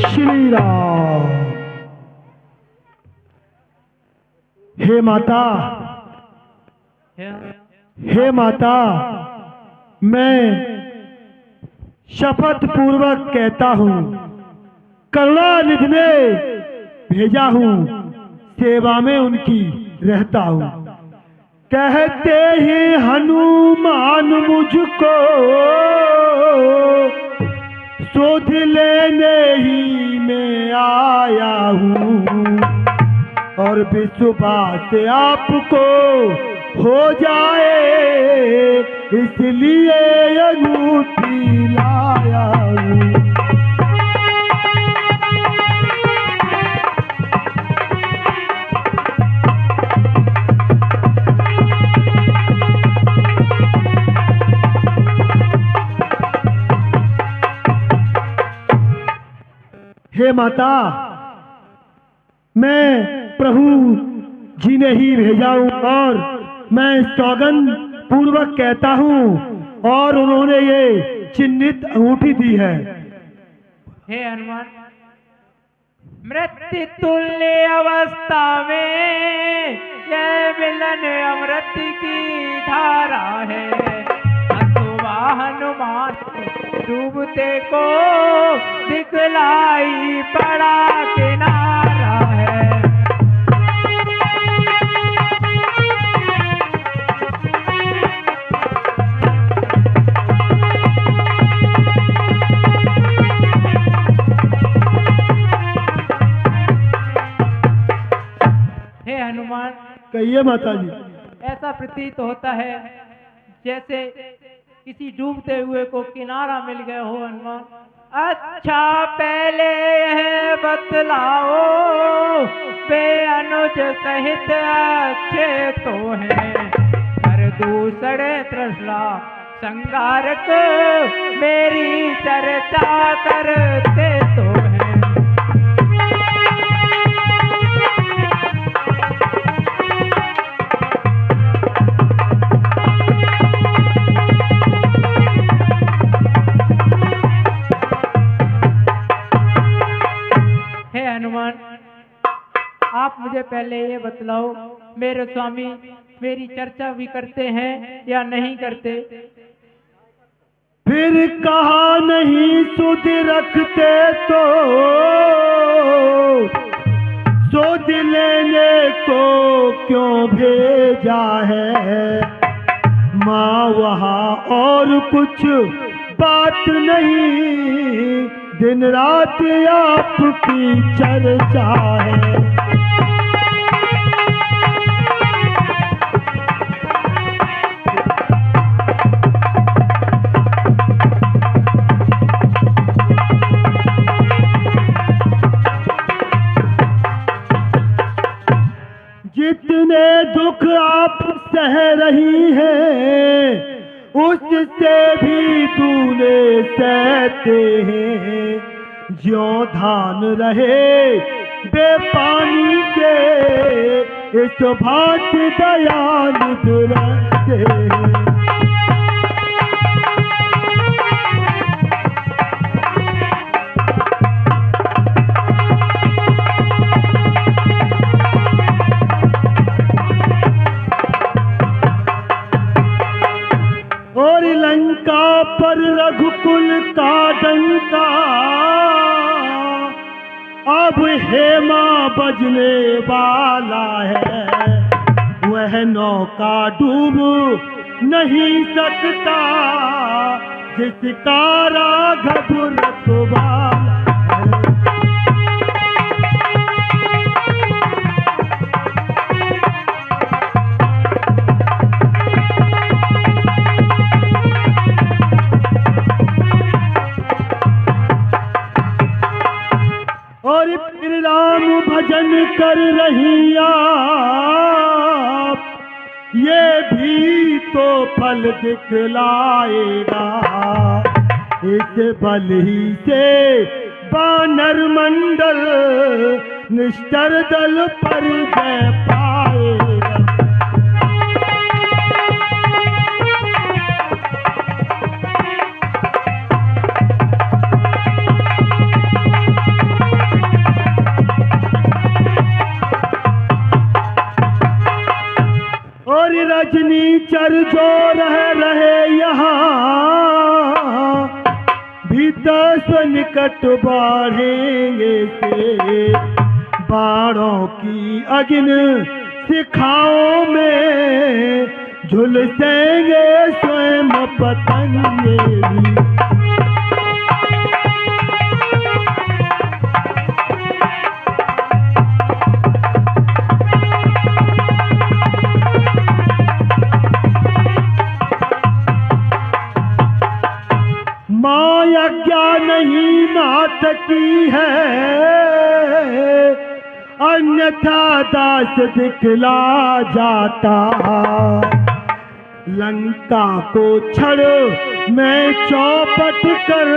श्री राम। हे माता, हे माता, मैं शपथ पूर्वक कहता हूँ, करुणानिधि ने भेजा हूँ, सेवा में उनकी रहता हूँ। कहते ही हनुमान मुझको शोध लेने ही में आया हूँ, और विश्वास आपको हो जाए इसलिए अंगूठी लाया हूँ। हे माता, मैं प्रभु जी ने ही भेजा हूँ, और मैं सौगंध पूर्वक कहता हूँ, और उन्होंने ये चिन्हित अंगूठी दी है। हे हनुमान, मृत्यु तुल्य अवस्था में यह मिलन अमृत की धारा है। अथवा हनुमान डूबते को दिखलाई पड़ा किनारा है। हे हनुमान, कहिए माता जी। ऐसा प्रतीत होता है जैसे किसी डूबते हुए को किनारा मिल गया हो। हनुमान, अच्छा पहले यह बतलाओ, वे अनुज सहित अच्छे तो हैं, पर दूसरे तृष्णा संगारक मेरी चर्चा करते तो हैं। मुझे पहले ये बतलाओ, मेरे स्वामी मेरी चर्चा भी करते हैं या नहीं करते? फिर कहा नहीं सुध रखते तो सुध लेने को क्यों भेजा है? माँ वहाँ और कुछ बात नहीं, दिन रात आपकी चर्चा है। जितने दुख आप सह रही हैं उससे भी दूने सहते हैं। ज्यों धान रहे बेपानी के इस भांत दयानिध रहते हैं। और लंका पर रघुकुल का डंका अब हेमा बजने वाला है। वह नौका डूब नहीं सकता जिसका राघव रखवाला है। और फिर राम भजन कर रही आप, ये भी तो फल दिखलाएगा। इस बल ही से बानर मंडल निश्चर दल पर जय पाएगा। और रजनी चर जो रहे यहाँ भीतर निकट बढ़ेंगे से। बाणों की अगिन शिखाओं में झुलसेंगे स्वयं पतंगे भी। माया क्या नहीं नाथ की है, अन्यथा दास दिखला जाता। लंका को छड़ मैं चौपट कर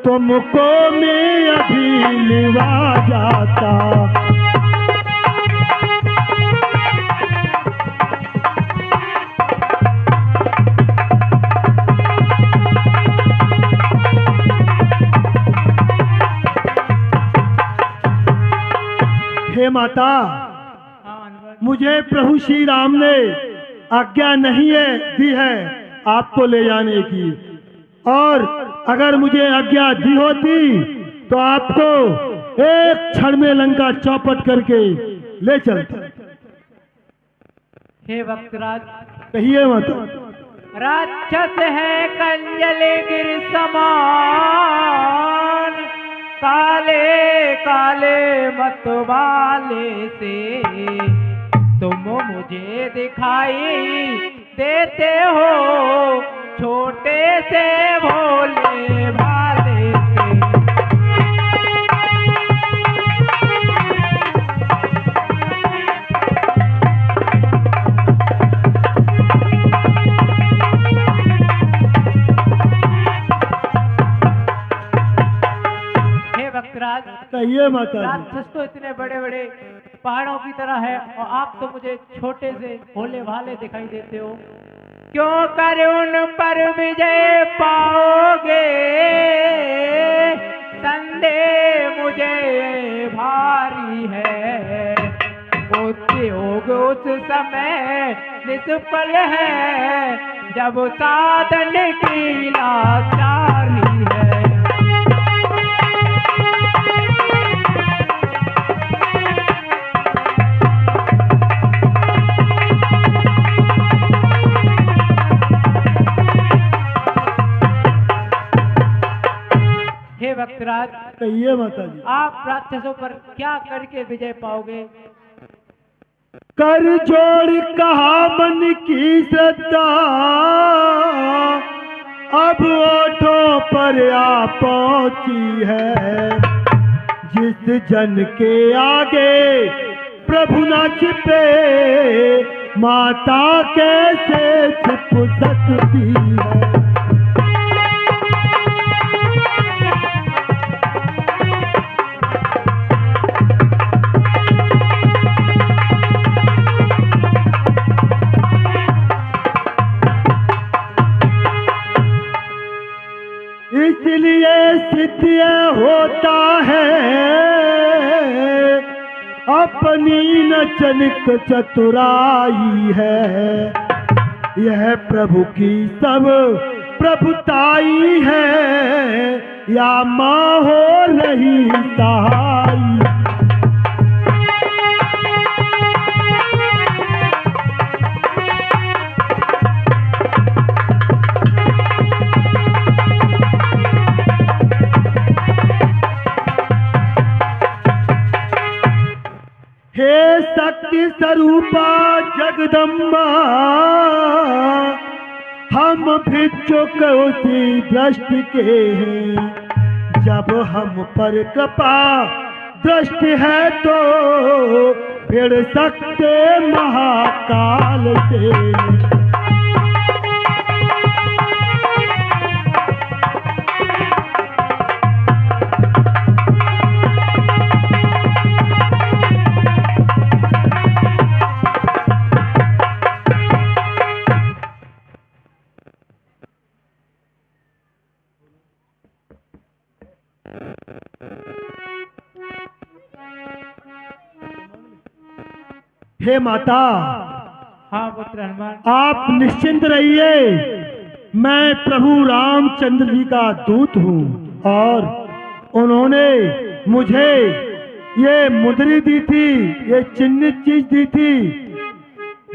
तुमको मैं अभी लिवा जाता। हे माता, मुझे प्रभु श्री राम ने आज्ञा नहीं दी है आपको ले जाने की, और अगर मुझे आज्ञा दी होती तो आपको एक क्षण में लंका चौपट करके ले चलता। हे वक्तराज, कहिए माता। राक्षस है कंजल गिर समान, काले काले मतवाले से तुम मुझे दिखाई देते हो, छोटे से भोले भाले से। कहिए माता। राक्षस तो इतने बड़े बड़े पहाड़ों की तरह है और आप तो मुझे छोटे से भोले भाले दिखाई देते हो। क्यों कर उन पर विजय पाओगे, संदेह मुझे भारी है। किस पल है जब साधन की लाचारी है। हे भक्तराज, कहिए माता जी। आप राक्षसों पर क्या करके विजय पाओगे? कर जोड़ कहा मन की श्रद्धा, अब ओठों पर आ पहुंची है। जिस जन के आगे प्रभु न छिपे, माता कैसे छिप सकती है। इसलिए सिद्ध होता है अपनी न चनिक चतुराई है। यह प्रभु की सब प्रभुताई है, या माँ हो रही सहाई। हे शक्ति स्वरूपा जगदम्बा, हम भिक्षुक उसी दृष्टि के हैं। जब हम पर कृपा दृष्टि है तो भिड़ सकते महाकाल से। हे माता, हाँ पुत्र हनुमान, आप निश्चिंत रहिए। मैं प्रभु रामचंद्र जी का दूत हूँ और उन्होंने मुझे ये मुद्री दी थी, ये चिन्हित चीज दी थी,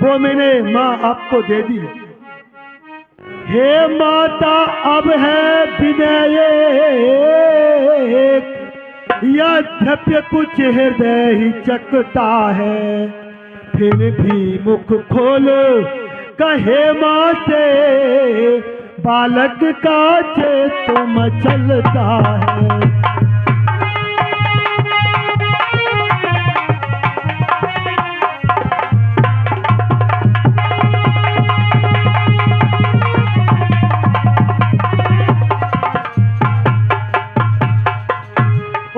वो मैंने माँ आपको दे दी। हे माता, अब है विनय, यद्यपि कुछ हृदय ही चकता है, फिर भी मुख खोल कहे माँ से, बालक का चेतम चलता है।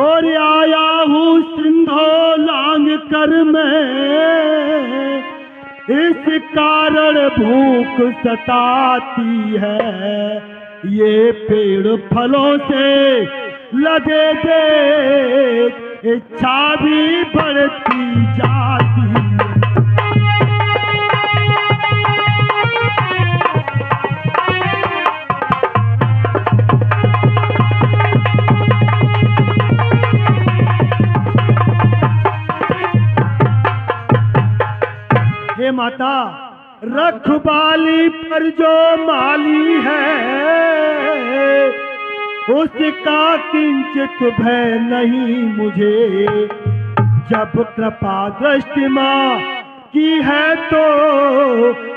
और आया हूँ सिंधो लांग कर मैं, इस कारण भूख सताती है। ये पेड़ फलों से लदे देख, इच्छा भी बढ़ती जाती है। हे माता, रखवाली पर जो माली है, उसका किंचित भय नहीं मुझे। जब कृपा दृष्टि माँ की है तो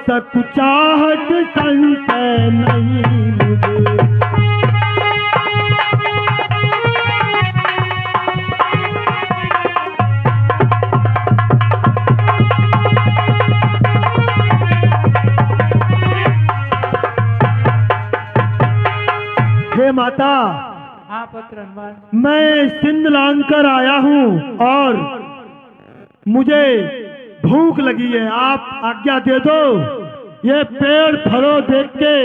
सकुचाहट संशय नहीं मुझे। हे माता, हाँ पुत्र हनुमान, मैं सिंध लांग कर आया हूँ और मुझे भूख लगी है, आप आज्ञा दे दो। ये पेड़ फलों देख के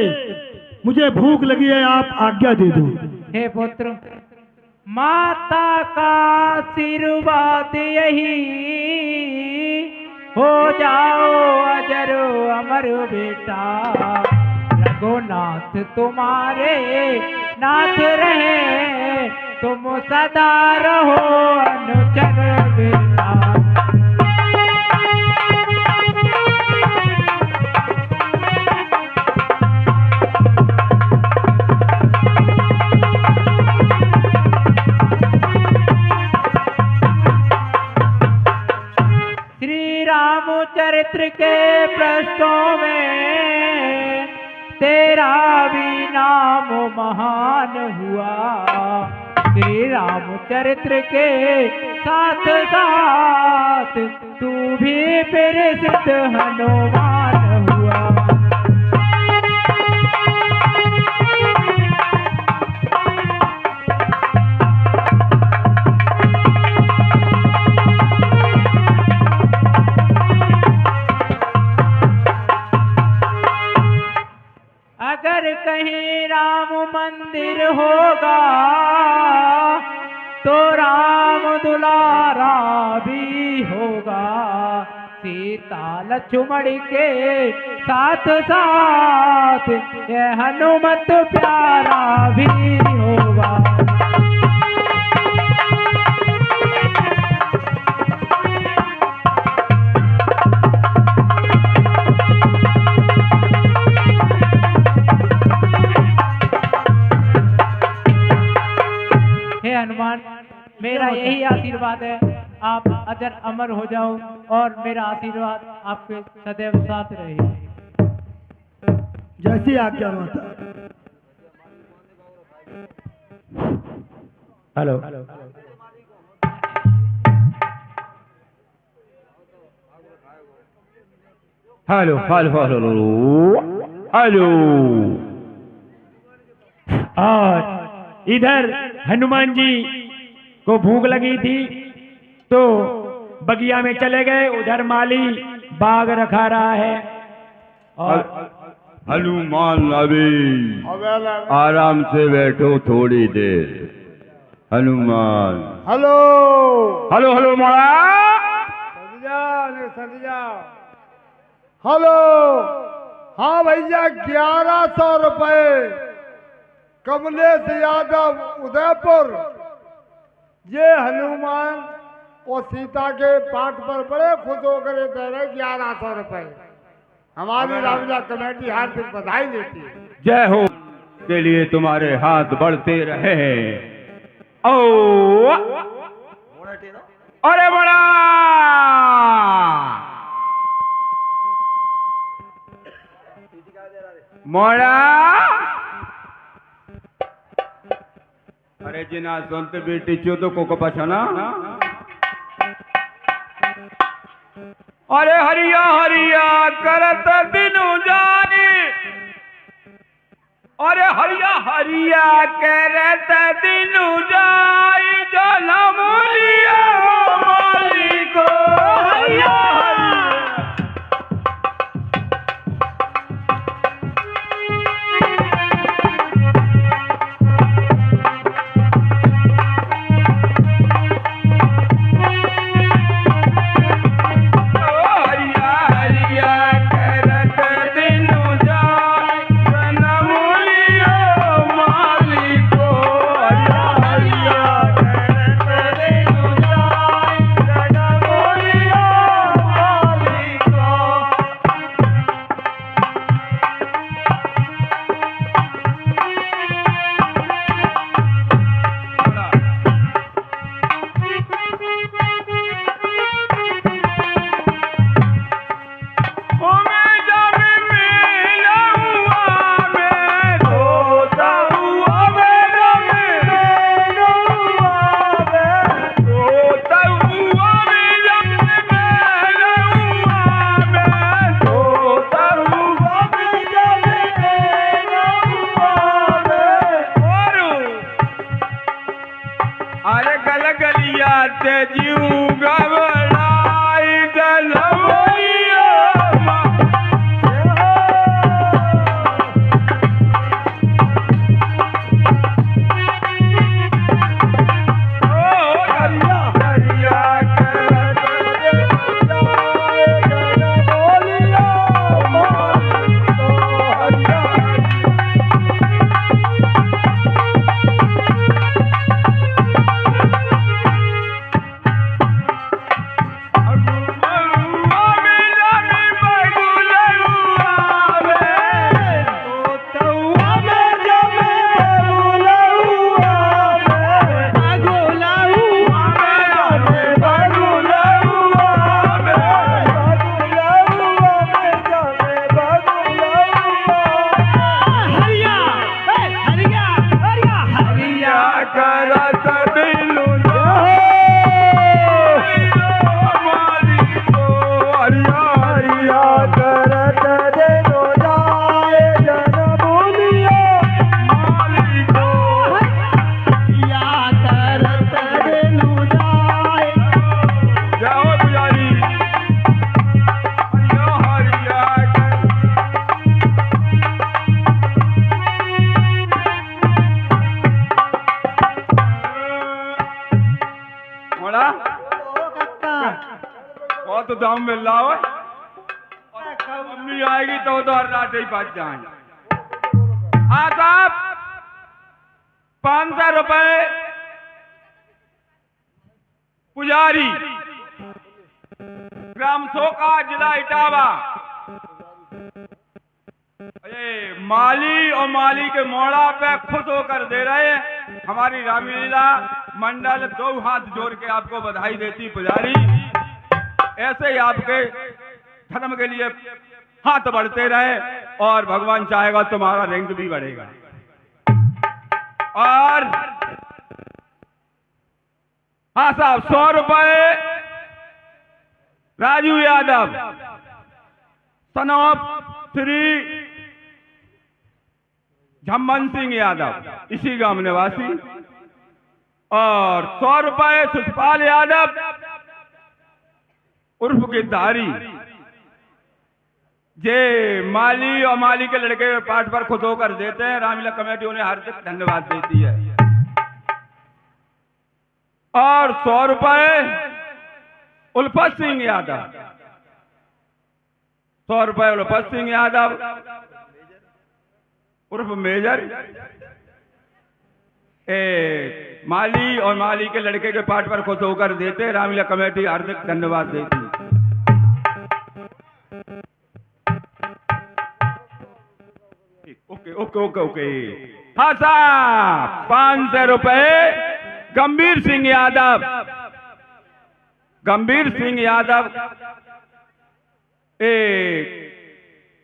मुझे भूख लगी है, आप आज्ञा दे दो। हे पुत्र, माता का आशीर्वाद यही हो जाओ अजर अमर बेटा, रघुनाथ तुम्हारे नाथ रहे, तुम सदा रहो अनुचर बेटा। चरित्र के पृष्ठों में तेरा भी नाम महान हुआ, श्री रामचरित्र के साथ साथ तू भी प्रसिद्ध हनुमान हुआ। अगर कहीं राम मंदिर होगा तो राम दुलारा भी होगा, सीता लक्ष्मण के साथ साथ ये हनुमत प्यारा भी होगा। हनुमान, मेरा यही आशीर्वाद है, आप अजर अमर हो जाओ और मेरा आशीर्वाद आपके सदैव साथ रहे। जैसी आज्ञा माता। Hello hello hello hello hello. और इधर हनुमान जी को भूख लगी थी तो बगिया में चले गए, उधर माली बाग रखा रहा है। और हनुमान अभी आराम से बैठो थोड़ी देर। हनुमान हेलो हेलो हेलो सज जाओ। हेलो, हाँ भैया 1100 रुपए कमलेश यादव उदयपुर। ये हनुमान और सीता के पाठ पर बड़े खुश होकर दे रहे 1100 रुपए। हमारी रामजा कमेटी हार्दिक बधाई देती है। जय हो के लिए तुम्हारे हाथ बढ़ते रहे। ओ अरे बड़ा मोड़ा, अरे जिना संत बेटी चोदो को पछना। अरे हरिया हरिया करत दिनु जानी, अरे हरिया हरिया करत दिनु जाई, जनम लिया मालिको हरिया दाम मिल रहा हो और मम्मी आएगी तो और राटे ही बच जाएंगे। हाँ साहब 500 रुपए पुजारी ग्राम सोका जिला इटावा। अरे माली और माली के मोड़ा पे खुश होकर दे रहे हैं। हमारी रामलीला मंडल 2 हाथ जोड़ के आपको बधाई देती पुजारी। ऐसे ही आपके धर्म के लिए हाथ बढ़ते रहे और भगवान चाहेगा तुम्हारा रैंक भी बढ़ेगा। और हाँ साहब 100 रुपए राजू यादव सनॉफ श्री झम्मन सिंह यादव इसी गांव निवासी। और 100 रुपए सुषपाल यादव उर्फ गिद्धारी जे माली और माली के लड़के पाठ पर खुश होकर देते हैं। रामलीला कमेटी उन्हें हार्दिक धन्यवाद देती है। और 100 रुपए उल्फत सिंह यादव 100 रुपए उल्फत सिंह यादव उर्फ मेजर माली और माली के लड़के के पाठ पर खुश होकर देते। रामलीला कमेटी हार्दिक धन्यवाद देती। Okay okay okay okay. हाँ साहब 500 रुपए गंभीर सिंह यादव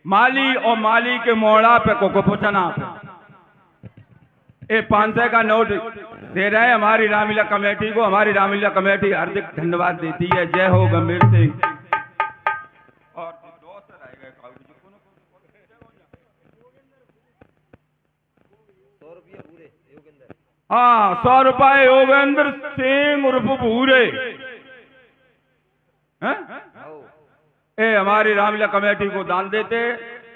माली और माली के मोड़ा पे कोकोपुचना पे 500 का नोट दे रहे हैं हमारी रामलीला कमेटी को। हमारी रामलीला कमेटी हार्दिक धन्यवाद देती है। जय हो गंभीर सिंह। और हाँ 100 रुपए योगेंद्र सिंह उर्फ भूरे हमारी रामलीला कमेटी को दान देते।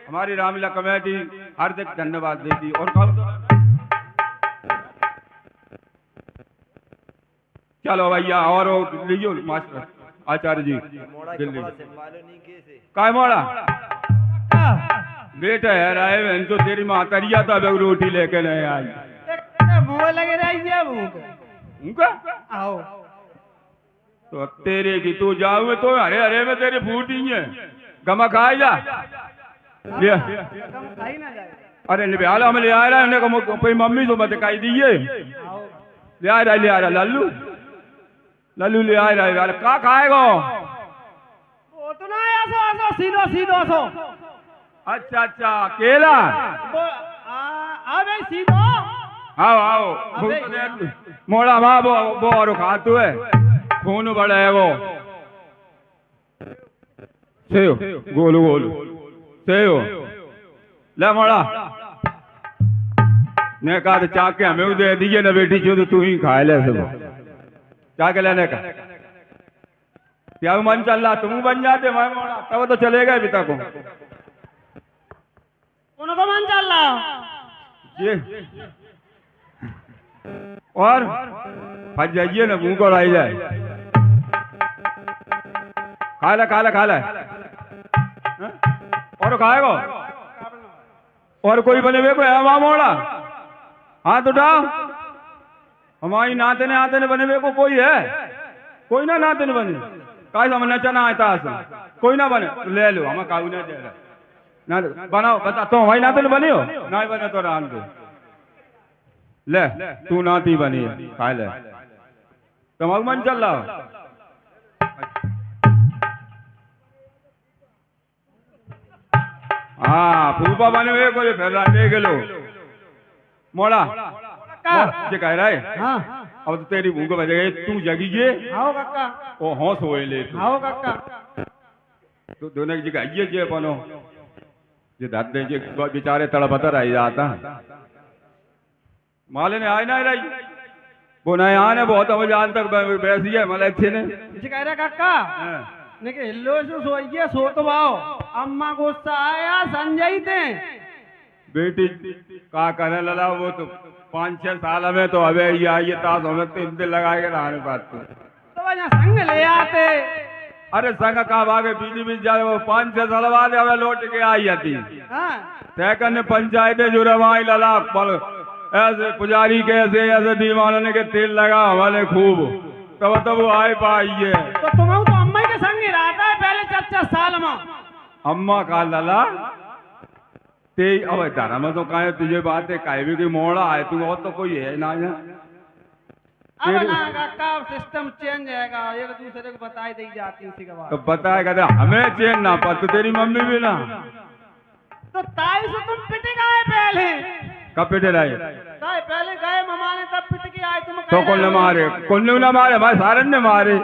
हमारी रामलीला कमेटी हार्दिक धन्यवाद देती। और चलो भैया और लीजिए मास्टर आचार्य जी दिल्ली काय मोड़ा बेटा है राय बहन तो तेरी मातरिया था रोटी लेके नहीं आई बुआ लगे रही उनका आओ तो तेरे की तू जाऊँ तो हरे हरे में तेरे फूटी है गमा खाए जा ले खाई ना जाए। अरे निभाला हम ले आ रहा है कोई मम्मी तो मत दिखाई दिए ले आ रहा लल्लू लल्लू ले आ रहा है का खाएगा वो तो ना ऐसा सीधो सीधो सो। अच्छा अच्छा केला अबे सीधो आओ मोड़ा वहां वो और खातू है खून बड़ा है वो सेव गोलू गोलू सेव ले मोड़ा ने कहा चाक के हमें दे दीजिए ना बेटी चो तो तू ही खाए ले सब क्या के लेने का क्या मन चल रहा तुम बन जाते मैं मोड़ा तब तो चलेगा पिता को उनको मन चल रहा ये और फंस जाइए ना मुंह को लाई जाए खा ले और खाएगा और कोई बने हुए कोई है मोड़ा हाथ उठाओ। हमारी नाते ने बने हुए को कोई है कोई ना नाते ने बने काय समझ नचना आता कोई ना बने तो ले लो हमें काबू नहीं दे रहा ना बनाओ बता तो हमारी नाते ने बने हो ना बने तो रान दो ले तू नाती बनी खा ले तुम्हारा मन चल रहा हाँ फूफा बने हुए कोई फिर रांटे के लो मोड़ा जे कह रहा है हाँ अब तो तेरी भूख बजेगी तू जगीए आओ काका ओ होश होए ले आओ काका तो दोनों की जगह आइए जे बनो जे दादे जे बेचारे तड़पता रह जाता माले ने आए ना रही वो ना यहाँ ने बहुत अमजान तक बैसी है मतलब अच्छे ने कह रहा काका लेकिन हिल्लो से सोइए सो तो आओ अम्मा गुस्सा आया संजय थे बेटी का करने लगा वो तो 5-6 साल में तो अबे ये आइए ताश हमें 3 दिन लगाएगा रहने बात तो वजह संग ले आते अरे संग का भागे बीजी बीच जाए वो 5-6 साल बाद हमें लौट के आई जाती हाँ तैकन ने पंचायतें जो रवाई लला पल ऐसे पुजारी के ऐसे दीवाने के तेल लगा हमारे खूब तब वो आए पाइए तो तुम तो अम्मा के संग ही रहता है पहले 4 साल में। अम्मा का लला ते अब तारा में तो कहे तुझे बात है काहे भी कोई मोड़ा आए तू और तो कोई है ना यहाँ अब ना काका सिस्टम चेंज जाएगा, एक दूसरे को बताई दी जाती है उसी के बाद। तो बताएगा तो हमें चेन ना पा तो तेरी मम्मी भी ना तो ताई से तुम पिटे गए पहले, कब पिटे रहे ताई पहले गए ममा ने तब पिट के आए तुम तो कौन ने मारे हमारे सारन ने मारे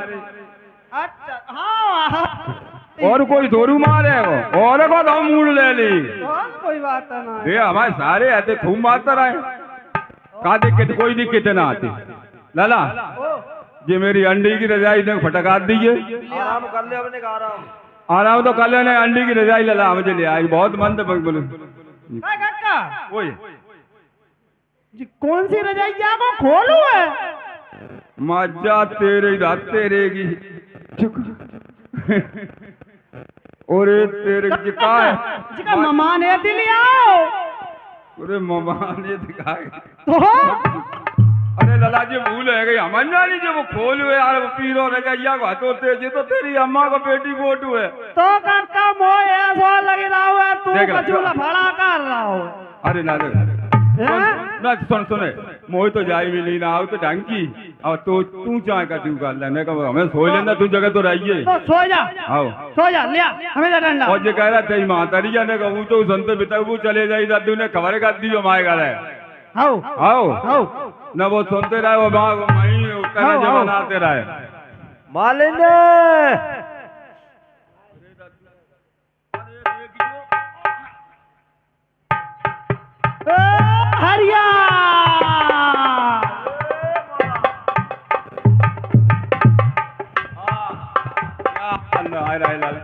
अच्छा हाँ और कोई दोरू मारे वो और को तो मूड ले ली और कोई बात ना ये हमारे सारे आते खूब मारता रहे का दिक्कत कोई दिक्कत ना आती लाला ये मेरी अंडी की रजाई ने फटका दीजिए आराम कर ले अपने आराम आराम तो कर लेने अंडी की रजाई लाला मुझे ले आई बहुत मन था बोले काका ओए जी कौन सी रजाई जाको खोलू है मजा तेरे दात तेरे की और तेरे की का है जिका ममा ने दिली आओ अरे ममा ने दिखाए तो अरे लला जी भूल है गई हमन जानी जो वो खोल हुए यार वो पीरो रजाइया को हाथों तेजी तो तेरी अम्मा को बेटी फोटो है तो काका मोय ऐसा लग रहा है तू देख ला। कचूला भड़ा कर रहा हो अरे ना ना सुने मोह तो जाई भी नहीं ना आओ तो ढंग की और तो तू चाहे का तू कर लेने का हमें सो लेना तू जगह तो रहिए तो सो जा आओ सो जा लिया हमें जा डंडा और ये कह रहा तेरी मातारी जाने का वो तो संत बिता वो चले जाई दादू ने खबर कर दी हमारे घर है आओ आओ आओ न वो सुनते रहे वो बाग वहीं कहना जमानाते रहे मालिंदे हरिया अल्लाह आ रहा है लाल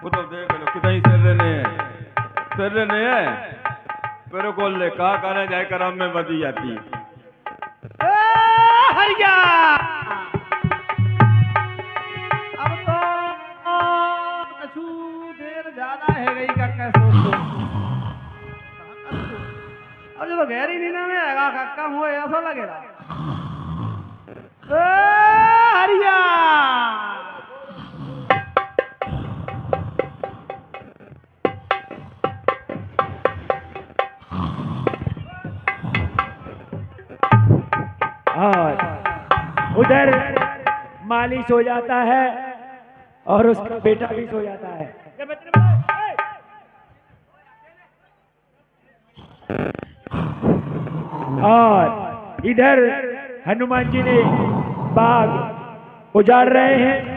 वो तो देख लो कितनी सर ने है मेरे को ले का करने जाए करम में बदी जाती हरिया अब तो कछु देर ज्यादा है गई काका सोचो अब जो तो गहरी नींद में आएगा काका मुझे ऐसा लगेगा हरिया और उधर माली सो जाता है और उसका बेटा भी सो जाता है। और इधर हनुमान जी ने बाग उजाड़ रहे हैं।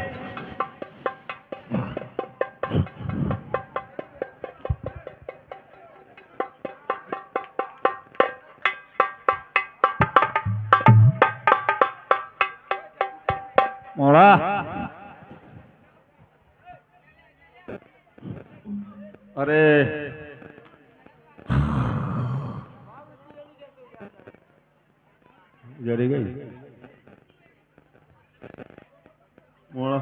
मोड़ा अरे जड़ी गई मोड़ा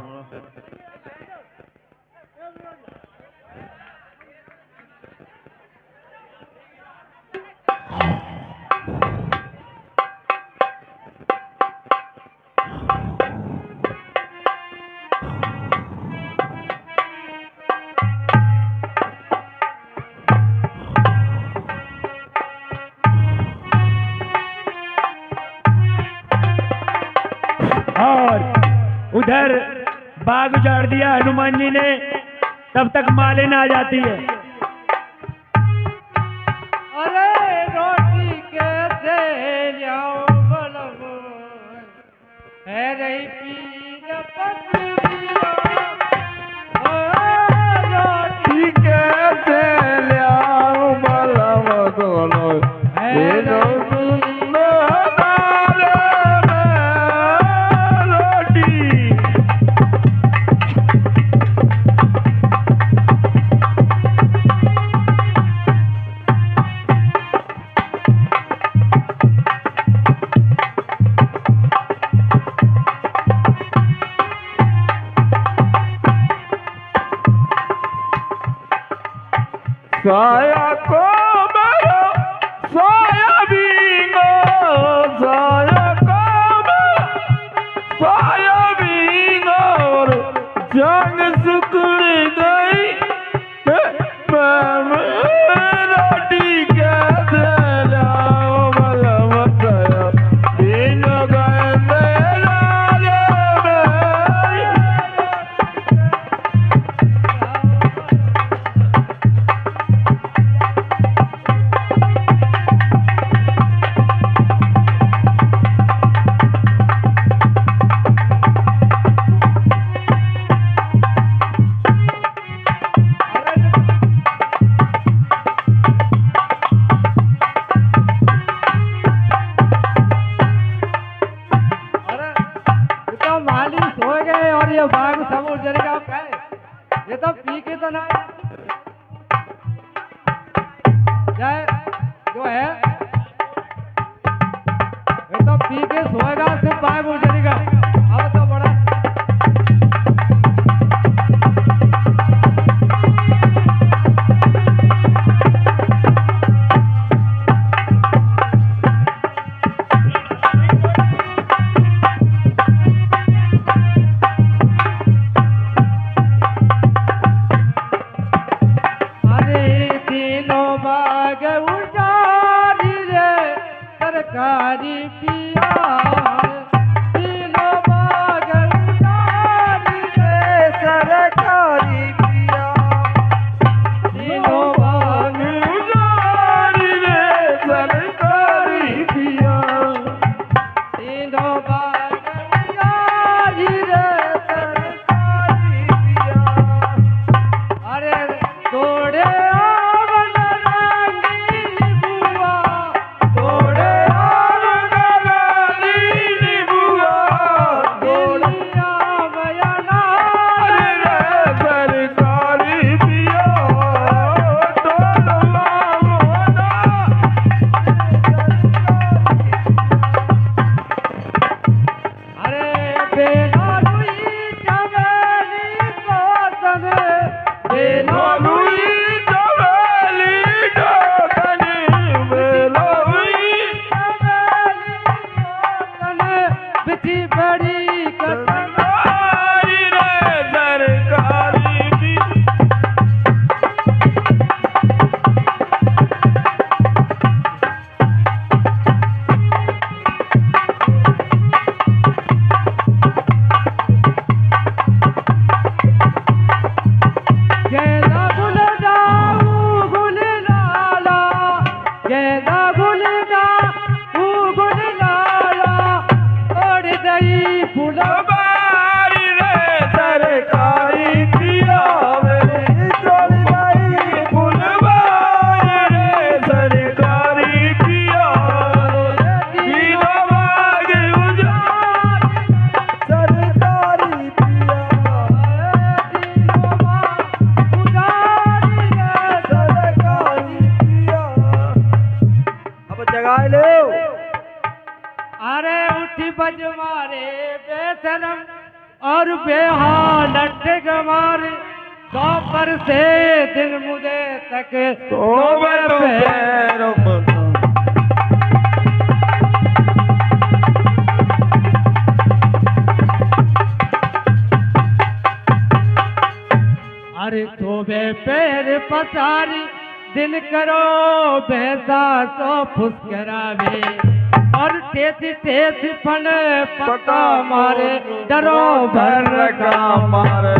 और उधर बाग उजाड़ दिया हनुमान जी ने, तब तक मालिन आ जाती है। अरे रोटी कैसे जाओ बलबो है रही पीर पतिया रोटी कैसे लियाओ बलम दोनों है रही साया को मेरा साया भीगो, साया को मेरा साया भीगो, और जंग सुकड़ गई रोटी के देला बलम दया दिन गए मेरा रे मेरी। माली सो गए और ये बाघ सब उजर का खाए, ये तो पी के तो ना जाए जो है, ये तो पी के सोएगा सिर्फ बाघ उजरेगा। अब तो बड़ा सरकारी पिया, तीनों बाग उजाड़ी रे सरकारी पिया, तीनों बाग उजाड़ी रे सरकारी पिया, तीनों बाग उजाड़ी रे सरकारी पिया। अरे दौड़े बज मारे बेशरम और बेहालत मारे, दोपहर से दिन मुझे तक अरे तोबे पैर पसारी दिन करो बेजा तो फुसकरावे, और तेजी तेजी फन पता मारे डरो भर का मारे।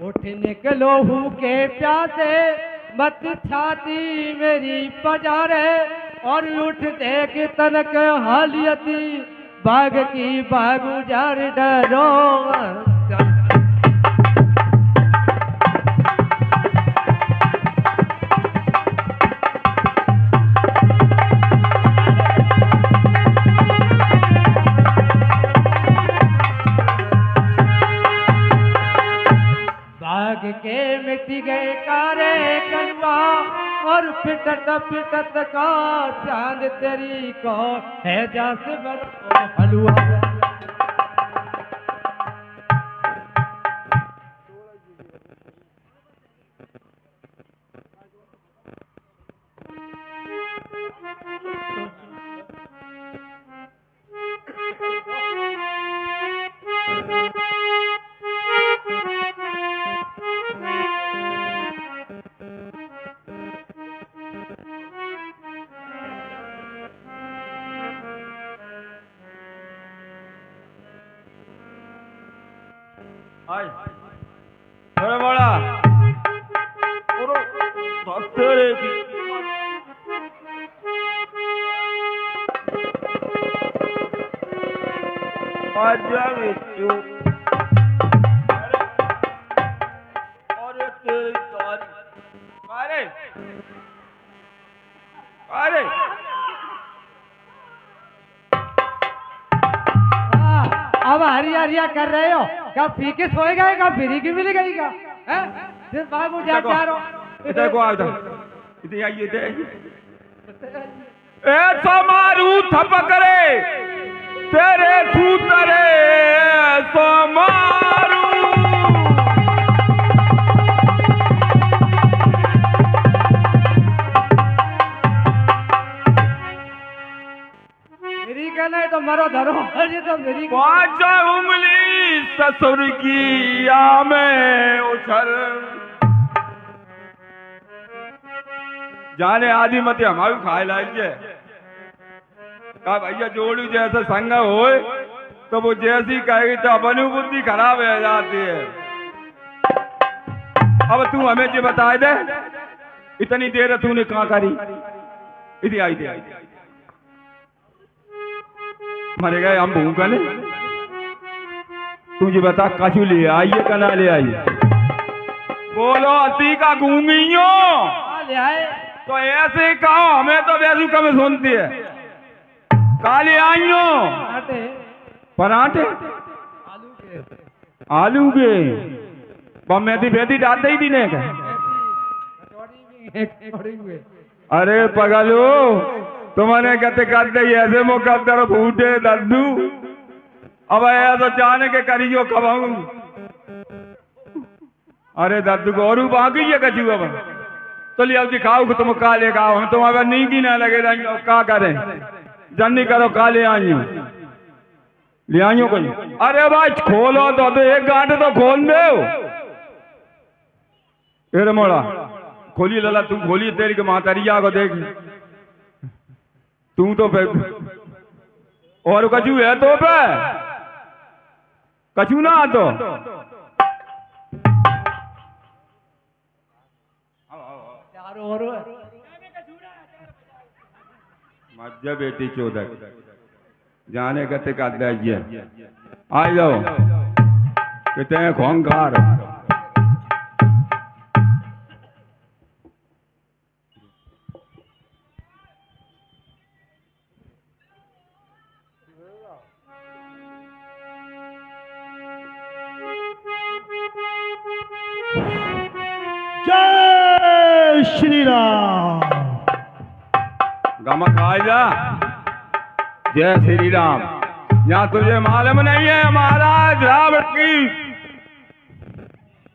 उठ निकलो हूँ के प्यासे मत छाती मेरी पजारे, और उठ देख तनक हालियती बाग की बाग उजार डरो। बाग के मिट गए कारे कलवा और पिटत पिटत का चांद तेरी को है जस बर हलवा। आई अरे बड़ा तेरे की आजा बिच्छू अरे तेरी तारी अरे अरे अब हरिया हरिया कर रहे हो, क्या पी के सोएगा, क्या फ्री की मिल गई का है? फिर बाबू जा रहा इधर को आ इधर आइए इधर आइए। ए समारू थप करे तेरे सूतरे समारू मेरी कहना है तो मरो धरो, अरे तो मेरी पांच उंगली ससुर की या में उछल जाने आदि मत हमारी खाए लाइए का भैया जोड़ू जैसे संग होए तो वो जैसी कहेगी तो अपनी बुद्धि खराब हो जाती है। अब तू हमें जो बताए दे इतनी देर तूने कहाँ करी इधर आई दे मरे गए हम भूखले तुझे बता कछु ले आइए कना ले आइए बोलो अति का गूंगियो ले आए तो ऐसे कहो हमें तो वैसे कम सुनती है काले आइयो आटे पराठे आलू के मेथी बेदी डालते ही दिने का अरे पगलू तुम्हारे कहते करते ऐसे मुकद्दर फूटे दद्दू अब ऐसा जाने के करियो खबाऊ अरे दद्दू को और बाकी है कचू अब तो लिया दिखाओ कि तुम का लेगा हम तुम अगर नींद ही ना लगे रहेंगे क्या करें जन्नी करो का ले आइयो ले आइयो कोई अरे भाई खोलो तो एक गांठ तो खोल दो अरे मोड़ा खोली लला तू खोली तेरी के मातारिया को देख तू तो पे और कचू है तो पे कचू ना तो मज्जा बेटी चौदह जाने कते का दे आ जाओ कितने खोंगार जय श्री राम। गमक आजा जय श्री राम। यहाँ तुझे मालूम नहीं है महाराज रावण की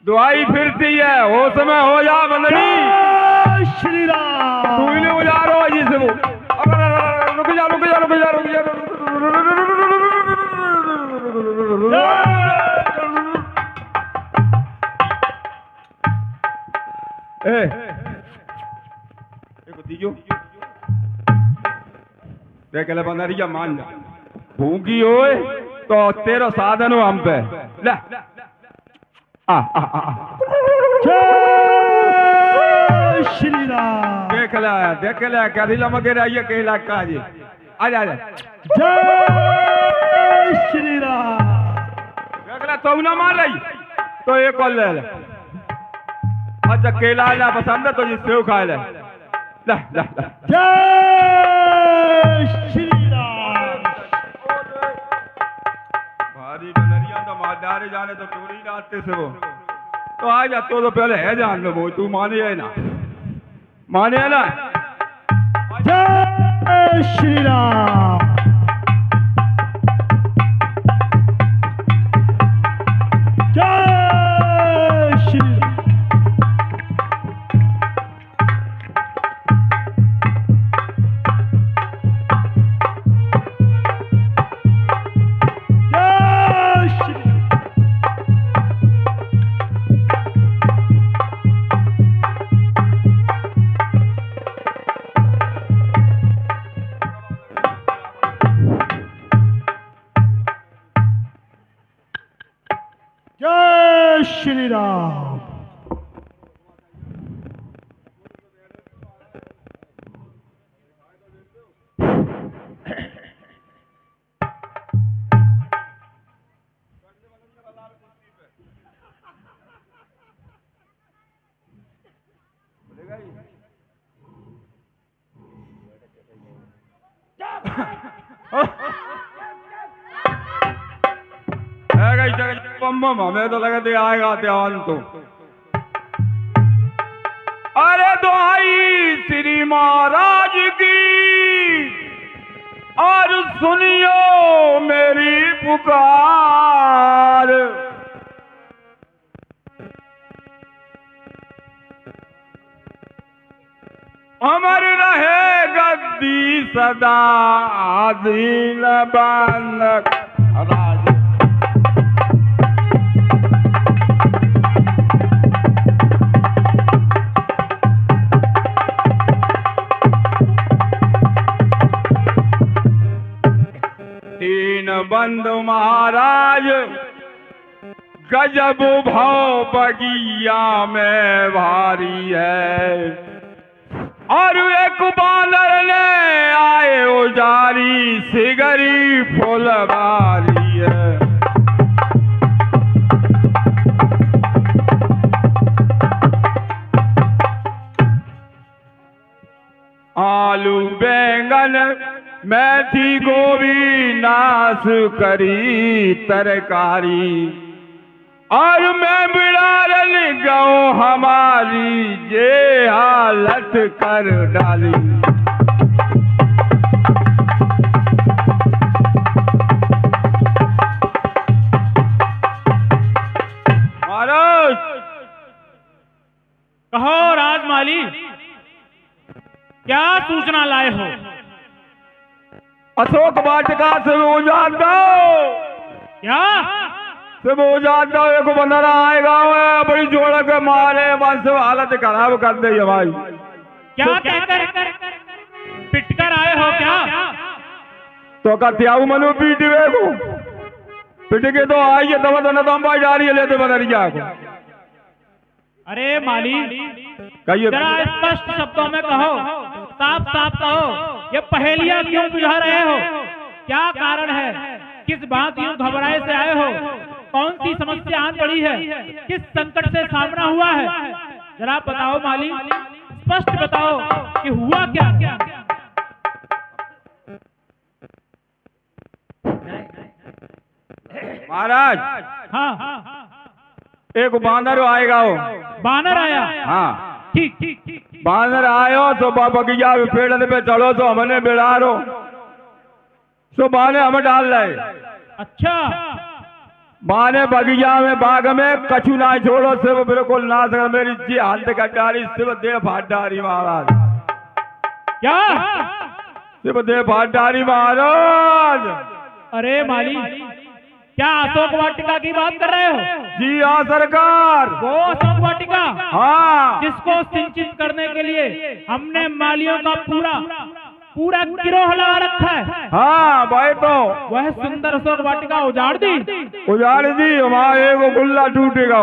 दुआई फिरती है हो समय हो जा बंदनी जय श्री राम। तू ही नहीं उजारो जिसे वो रुक जा रुक जा रुक जा रुक जा दीजो देख ले बंदरिया मान जा भूखी होए तो तेरा साधन हो हम पे ले आ जय श्री राम। देख ले क्या दिला मगे आइए के इलाका जी आ जा जय श्री राम। देख ले तो ना मार रही तो एक और ले ले अच्छा केला ना पसंद है तो जी सेव खा ले ला ला ला जय श्री राम। भारी बनरिया तो मार डारे जाने तो चोरी रास्ते से वो तो आ जा, तो पहले है जान लो वो, तू माने है ना, माने है ना। जय श्री राम। जय श्री राम। जय श्री राम। जय श्री राम। हमें तो लगा आएगा त्यान तो। अरे दुहाई श्री महाराज की और सुनियो मेरी पुकार। अमर रहे गद्दी सदा आदीन बालक राज। तीन बंधु महाराज गजब भाव बगिया में भारी है, और एक बानर ने आए उजारी सिगरी फुलवारी है। आलू बैंगन मेथी गोभी नाश करी तरकारी, और मैं बिड़ारन गौ हमारी ये हालत कर डाली। महाराज कहो राजमाली, क्या सूचना लाए हो? अशोक वाटिका से उजाड़ दो। क्या? सब उजाड़ दो, एक बंदरा आएगा बड़ी जोड़ के मारे बस हालत खराब कर दे भाई। क्या कहकर पिटकर आए हो क्या? तो त्याऊ मनु पीट को पिट के तो आइए तब तो न भाई डारिए लेते बदरिया को। अरे माली, कहिए जरा स्पष्ट शब्दों में कहो, साफ साफ कहो, ये पहेलियां क्यों बुझा रहे हो? क्या कारण है? किस बात यूं घबराए से आए हो? कौन सी समस्या आन पड़ी है? किस संकट से सामना हुआ है? जरा बताओ माली, स्पष्ट बताओ कि हुआ क्या? महाराज हाँ, एक बानर आएगा हो। बानर आया? हाँ ठीक ठीक ठीक। बानर आयो तो बगिया पेड़ पे चढ़ो तो हमने बिड़ारो तो बाने हमें डाल रहे। अच्छा, बाने बगिया में बाग में कछु ना छोड़ो, सिर्फ बिल्कुल ना सक मेरी जी हाथ कटारी, सिर्फ दे फाट डारी महाराज। क्या? सिर्फ दे फाट डारी महाराज। अरे माली, क्या अशोक वाटिका की बात कर रहे हो? जी हाँ सरकार। वो अशोक वाटिका? हाँ, जिसको सिंचित करने के लिए हमने मालियों का पूरा गिरोह लगा रखा है। हाँ भाई, तो वह सुंदर अशोक वाटिका उजाड़ दी? उजाड़ दी। हमारे एगो गुल्ला टूटेगा।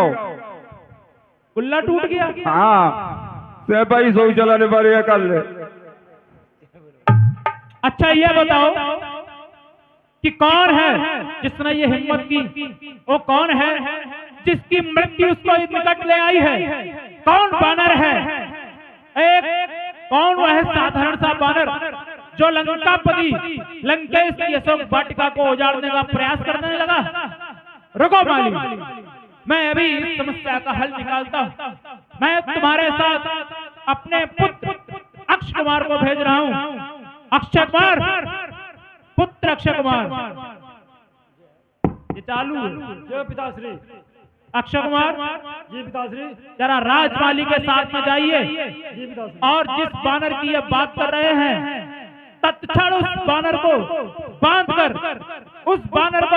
गुल्ला टूट गया? हाँ, से भाई सो चलाने पर ये कर ले। अच्छा ये बताओ कि कौन है जिसने ये हिम्मत की? वो कौन है जिसकी मृत्यु उसको निकट ले आई है? कौन बानर है? एक कौन वह साधारण सा बानर जो लंकापति लंकेश की अशोक वाटिका को उजाड़ने का प्रयास करने लगा? रुको माली, मैं अभी इस समस्या का हल निकालता हूँ। मैं तुम्हारे साथ अपने पुत्र अक्षय कुमार को भेज रहा हूँ। अक्षय कुमार, पुत्र अक्षय कुमार, ये चालू है। जय पिताश्री। अक्षय कुमार, जी पिताश्री। जरा राजमाली के साथ में जाइए जी पिताश्री। और जिस बानर की ये बात कर रहे हैं तत्क्षण उस बानर को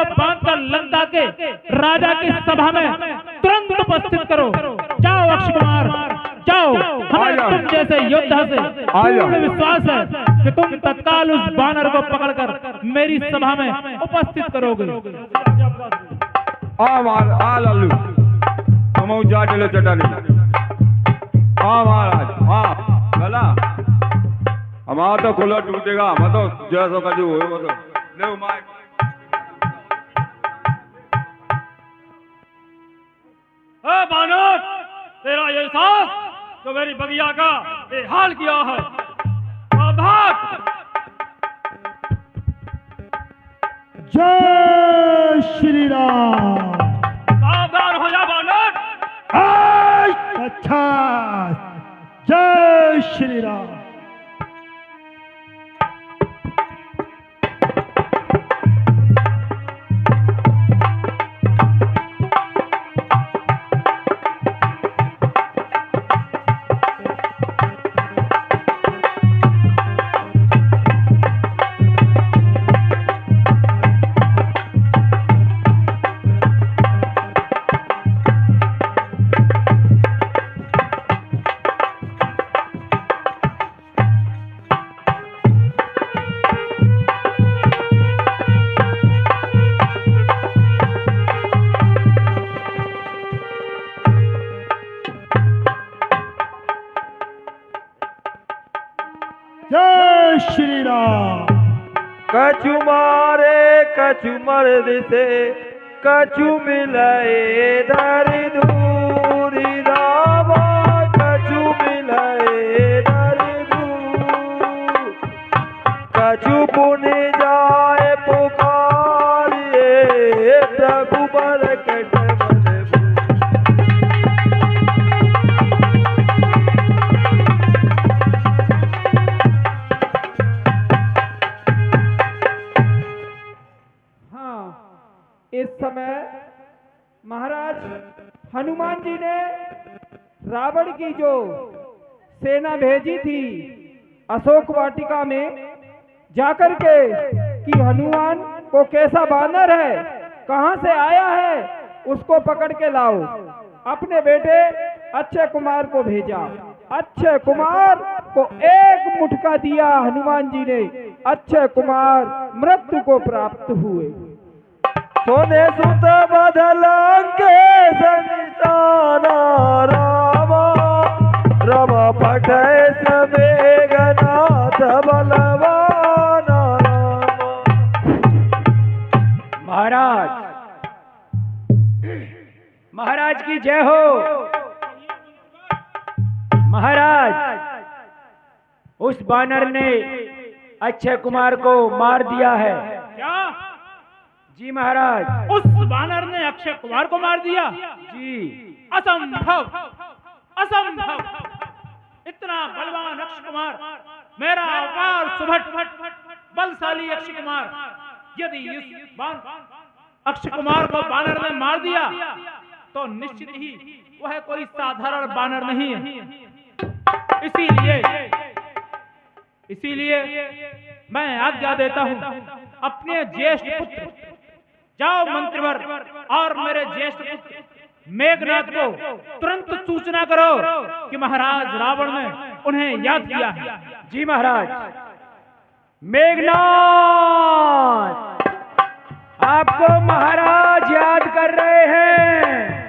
बांधकर लंका के राजा की सभा में तुरंत उपस्थित करो। जाओ अक्षय कुमार, जाओ। हमें तुम जैसे योद्धा से पूर्ण विश्वास है कि तुम तत्काल उस बानर को पकड़कर मेरी सभा में उपस्थित करोगे। आ लालू हम जा चलो चटानी। हाँ महाराज, हाँ गला हमारा तो खुला टूटेगा। हम तो जैसो का जो हो तो ले मार। बानर, तेरा ये साहस तो मेरी बगिया का ये हाल किया है। सावधान। जय श्री राम। सावधान हो जा बानर। अच्छा, जय श्री राम। जय श्री राम। कछु मारे कछु मर्द से कछु मिलाए दर दूरी रामा। कछु मिलाए दर दूर, कछु पुण्य जाए पुकारिए रघुबर कट इस समय महाराज हनुमान जी ने रावण की जो सेना भेजी थी अशोक वाटिका में जाकर के कि हनुमान को कैसा बानर है, कहां से आया है, उसको पकड़ के लाओ। अपने बेटे अक्षय कुमार को भेजा। अक्षय कुमार को एक मुठका दिया हनुमान जी ने। अक्षय कुमार मृत्यु को प्राप्त हुए। सोने सुत बदलंके संताना रामा। रमा पठय समेघनाथ बलवाना रामा। महाराज की जय हो। महाराज, उस बानर ने अक्षय कुमार को मार दिया है। क्या? जी महाराज। उस बानर ने अक्षय कुमार को मार दिया? जी। असंभव, असंभव। इतना बलवान अक्षय कुमार, मेरा अपार सुभट बलशाली अक्षय कुमार, यदि इस अक्षय कुमार को बानर ने मार दिया तो निश्चित ही वह कोई साधारण बानर नहीं है। इसीलिए मैं आज्ञा देता हूं, अपने ज्येष्ठ पुत्र, जाओ मंत्रीवर और मेरे ज्येष्ठ पुत्र मेघनाथ को तुरंत सूचना करो कि महाराज रावण ने उन्हें याद किया है। जी महाराज। मेघनाथ, आपको महाराज याद कर रहे हैं।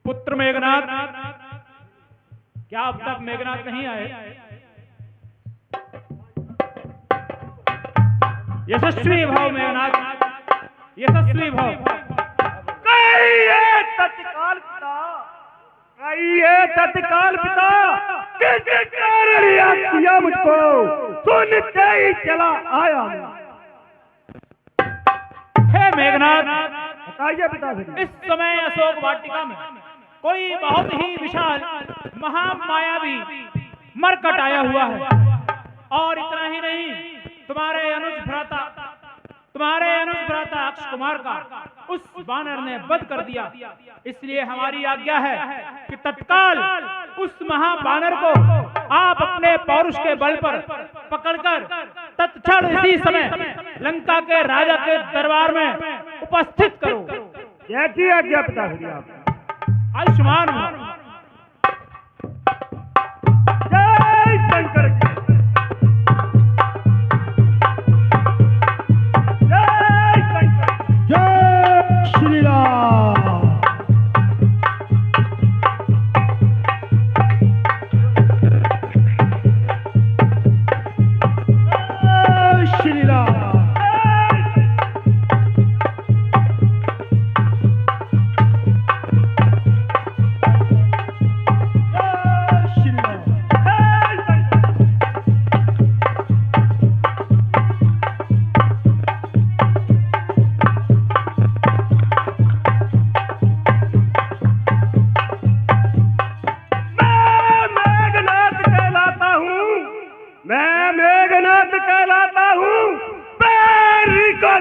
पुत्र मेघनाथ, क्या अब तक मेघनाथ नहीं आए? यशस्वी भाव मेघनाथ, यशस्वी भाव। कहिए तत्काल पिता, कहिए तत्काल पिता, किस कारण याद किया मुझको, सुनते ही चला आया मैं। हे मेघनाथ, बताइए पिताश्री। इस समय अशोक वाटिका में कोई बहुत ही विशाल महामायावी मरकट आया हुआ है, और इतना ही नहीं, तुम्हारे अनुज भ्राता अक्ष कुमार का उस वानर ने वध कर दिया। इसलिए हमारी आज्ञा है कि तत्काल उस महावानर को आप अपने पौरुष के बल पर पकड़कर तत्क्षण इसी समय लंका के राजा के दरबार में उपस्थित करो। जैसी आज्ञा पिताश्री आप। आयुष्मान हो। जय शंकर की। जय शंकर। जय श्री राम। जय श्री राम।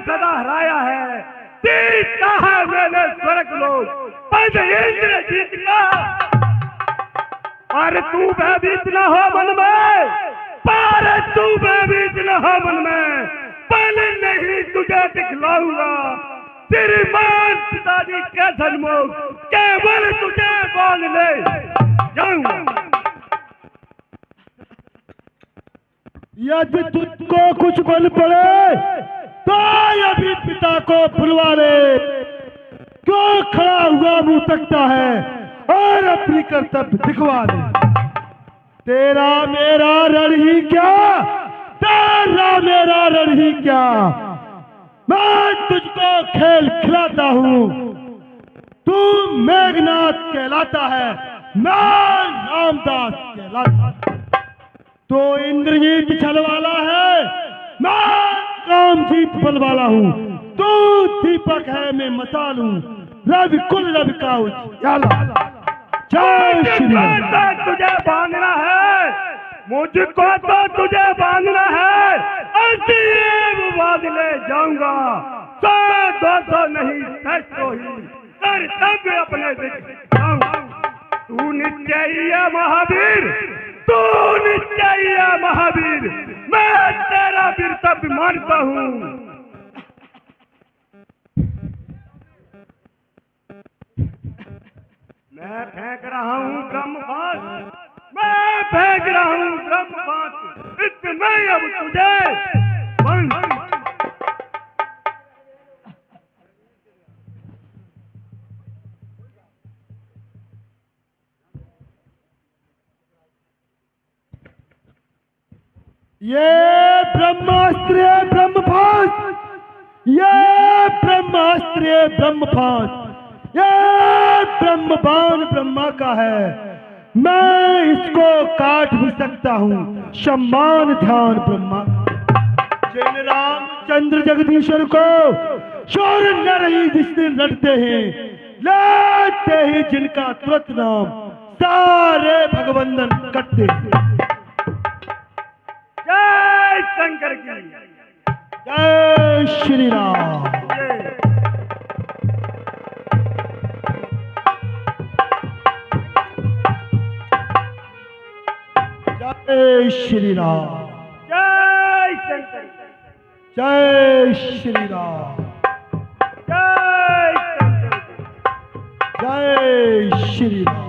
सदा हराया है, जीता है मैंने स्वर्ग लोक पंच इंद्र जीत का। पर तू भयभीत न हो मन में, पर तू भयभीत न हो मन में, पल नहीं तुझे दिखलाऊंगा श्रीमान पिताजी के सन्मुख, केवल तुझे बांध ले जाऊंगा। यदि तुझको कुछ बल पड़े तो अभी पिता को बुलवा ले। क्यों खड़ा हुआ मुंह तकता है, और अपनी कर्तव्य दिखवा ले। तेरा मेरा रण ही क्या, तेरा मेरा रण ही क्या, मैं तुझको खेल खिलाता हूँ। तू मेघनाथ कहलाता है, मैं रामदास कहलाता। तो इंद्रजीत छल वाला है, मैं कामजीत बल वाला हूँ। तू दीपक है, मैं मसाल हूँ, रवि कुल रवि का उजाला। जय श्री राम। तुझे बांधना है, मुझको तो तुझे बांधना है, अजीब बांध ले जाऊंगा। 100-200 नहीं 600 ही कर्तव्य अपने दिखाऊंगा। तू निश्चय महावीर, तू निश्चय महावीर, मैं तेरा वीरत्व मानता हूँ। मैं फेंक रहा हूँ ब्रह्मपात, मैं फेंक रहा हूँ ब्रह्मपात, इतना अब तुझे बंद। ये ब्रह्मास्त्र ब्रह्मपात, ये ब्रह्मास्त्र ब्रह्मपात, ये ब्रह्मबाण ब्रह्मा का है। मैं इसको काट भी सकता हूँ, सम्मान ध्यान ब्रह्मा का। जिन रामचंद्र जगदीश्वर को शौर्य न रही जिस दिन लड़ते हैं, लेते ही जिनका तुरंत नाम, सारे भगवंदन कटते हैं। जय शंकर की। जय श्री राम। जय श्री राम। जय शंकर। जय श्री राम। जय शंकर। जय श्री राम।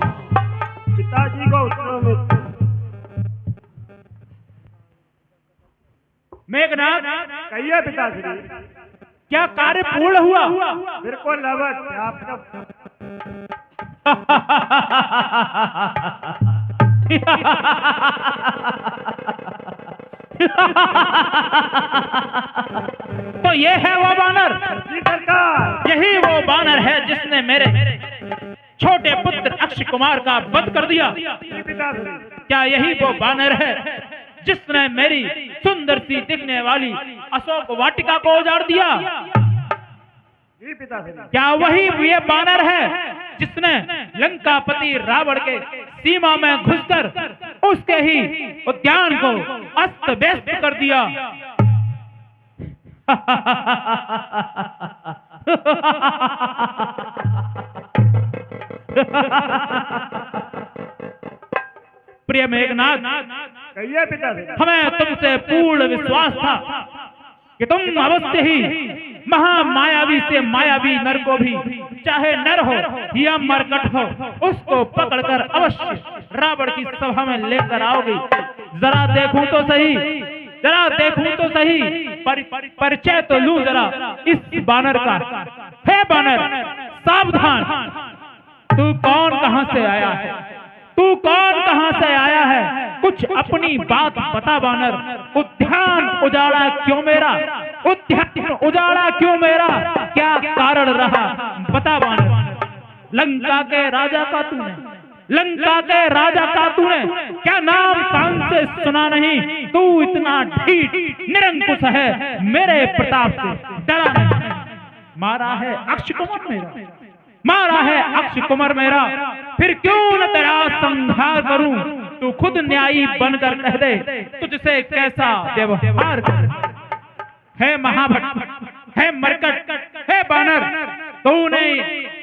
पिताजी को उत्तरों में मेघनाथ, कहिए पिताजी। क्या कार्य पूर्ण हुआ? बिल्कुल अवश्य। आपका तो ये है वो बानर, जी सरकार। यही वो बानर है जिसने मेरे छोटे पुत्र अक्षय कुमार का वध कर दिया। जी पिताश्री। क्या यही वो बानर है जिसने मेरी सुंदर सी दिखने वाली अशोक वाटिका को उजाड़ दिया? जी पिताश्री। क्या वही ये बानर है जिसने लंकापति रावण के सीमा में घुसकर उसके ही उद्यान को अस्त व्यस्त कर दिया? प्रिय मेघनाथ, कहिए पिताश्री। हमें तुमसे पूर्ण विश्वास था कि तुम अवश्य ही महामायावी से मायावी नर को भी, चाहे नर हो या मरकट हो, उसको पकड़कर अवश्य रावण की सभा में लेकर आओगे। जरा देखूं तो सही, जरा देखूं तो सही, परिचय तो लूं जरा इस बानर का। हे बानर, सावधान, तू कौन कहां से आया है? तू कौन कहां से आया है? कुछ अपनी बात बता बानर। उद्यान उजाड़ा क्यों मेरा? उद्यान उजाड़ा क्यों मेरा? क्या कारण रहा? बता बानर। लंका के राजा का तूने, लंका के राजा का तूने क्या नाम कान से सुना नहीं? तू इतना ढीठ निरंकुश है, मेरे प्रताप से डरा नहीं। मारा है अक्षय कुमार मेरा, मारा है अक्षय कुमार मेरा, फिर क्यों न तेरा संहार करूं? तू खुद न्यायी बनकर कह दे तुझसे कैसा व्यवहार कर। है महाभट, है मरकट, है बानर, तूने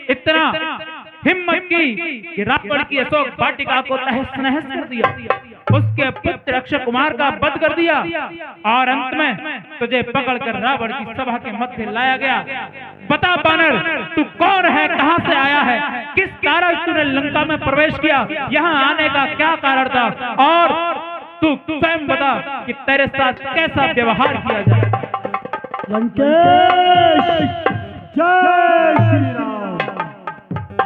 इतना हिम्मत की कि रावण की अशोक वाटिका को तहस नहस कर दिया, उसके पुत्र अक्षय कुमार का वध कर दिया, और अंत में तुझे पकड़कर रावण की सभा के मध्य लाया गया। बता बानर, तू कौन है? कहां से आया है? किस कारण तूने लंका में प्रवेश किया? यहाँ आने का क्या कारण था? और तू स्वयं बता कि तेरे साथ कैसा व्यवहार किया जाए। लंकेश, जय श्री राम।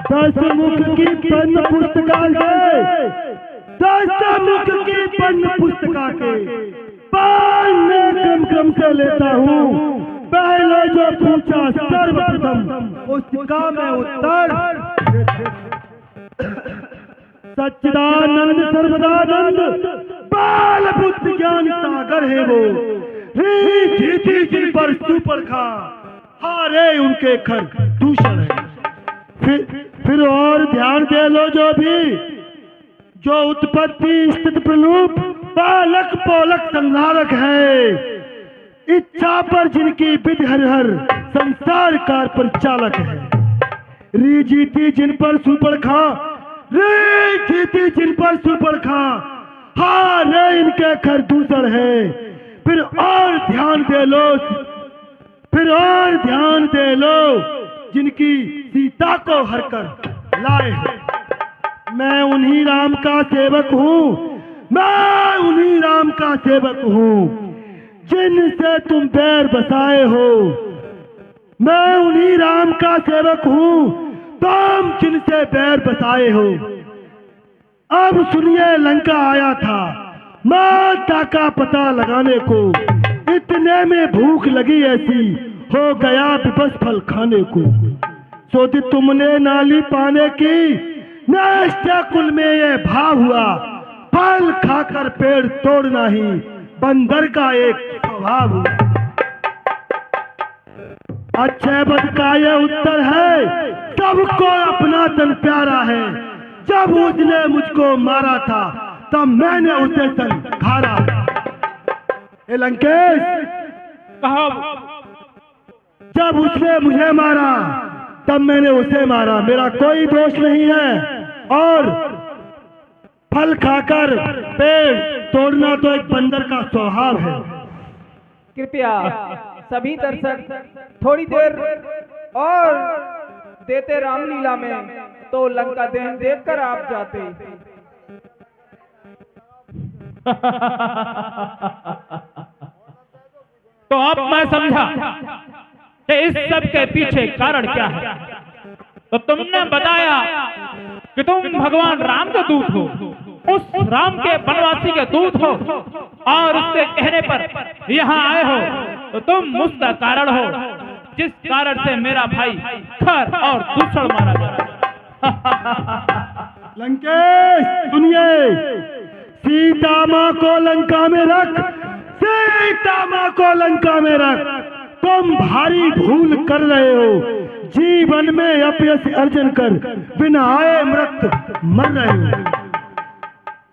10 मुख की पन्न पुस्तिका के, 10 मुख की पन्न पुस्तिका के पन्ने क्रम क्रम से लेता हूँ। पहले जो पूछा सर्वप्रथम उसका मैं उत्तर सच्चिदानंद सर्वदानंद बाल बुद्ध ज्ञान सागर है वो। जीती जिन पर सुपरखा, हारे उनके खर दूषण है। फिर और ध्यान दे लो, जो उत्पत्ति स्थिति प्रलूप पालक पोलक संहारक है, इच्छा पर जिनकी विधि हर हर संसार कार पर चालक है। री जीती जिन पर सुपरखा, री जीती जिन पर सुपरखा, हारे इनके खर दूषण है। फिर और ध्यान दे लो, फिर और ध्यान दे लो, जिनकी सीता को हरकर लाए हो। मैं उन्हीं राम का सेवक हूँ, मैं उन्हीं राम का सेवक हूँ जिनसे तुम बैर बसाए हो। मैं उन्हीं राम का सेवक हूँ तुम जिनसे बैर बसाए हो। अब सुनिए, लंका आया था माता का पता लगाने को, इतने में भूख लगी ऐसी हो गया विपस फल खाने को। सोची तुमने नाली पाने की, नष्ट कुल में ये भाव हुआ, फल खाकर पेड़ तोड़ना ही बंदर का एक स्वभाव हुआ। अच्छे बद का ये उत्तर है, सबको अपना तन प्यारा है। जब उसने मुझको मारा था तब मैंने उसे संघारा। ए लंकेश, कहो, जब उसने मुझे मारा तब मैंने उसे मारा, मेरा कोई दोष नहीं है। और फल खाकर पेड़ तोड़ना तो एक बंदर का स्वभाव है। कृपया सभी दर्शक थोड़ी देर और देते रामलीला में, तो लंका दहन देखकर आप जाते। तो अब मैं समझा कि इस सब के पीछे कारण क्या है। तो तुमने बताया कि तुम भगवान राम के दूत हो, उस राम के वनवासी के दूत हो और उसके कहने पर यहाँ आए हो तो तुम उसका कारण हो जिस कारण से मेरा भाई खर और दूषण मारा जा। लंकेश सुनिए, सीता माँ को लंका में रख, सीता माँ को लंका में रख। तुम भारी भूल कर रहे हो, जीवन में अपयश अर्जन कर बिना आए मृत मर रहे हो।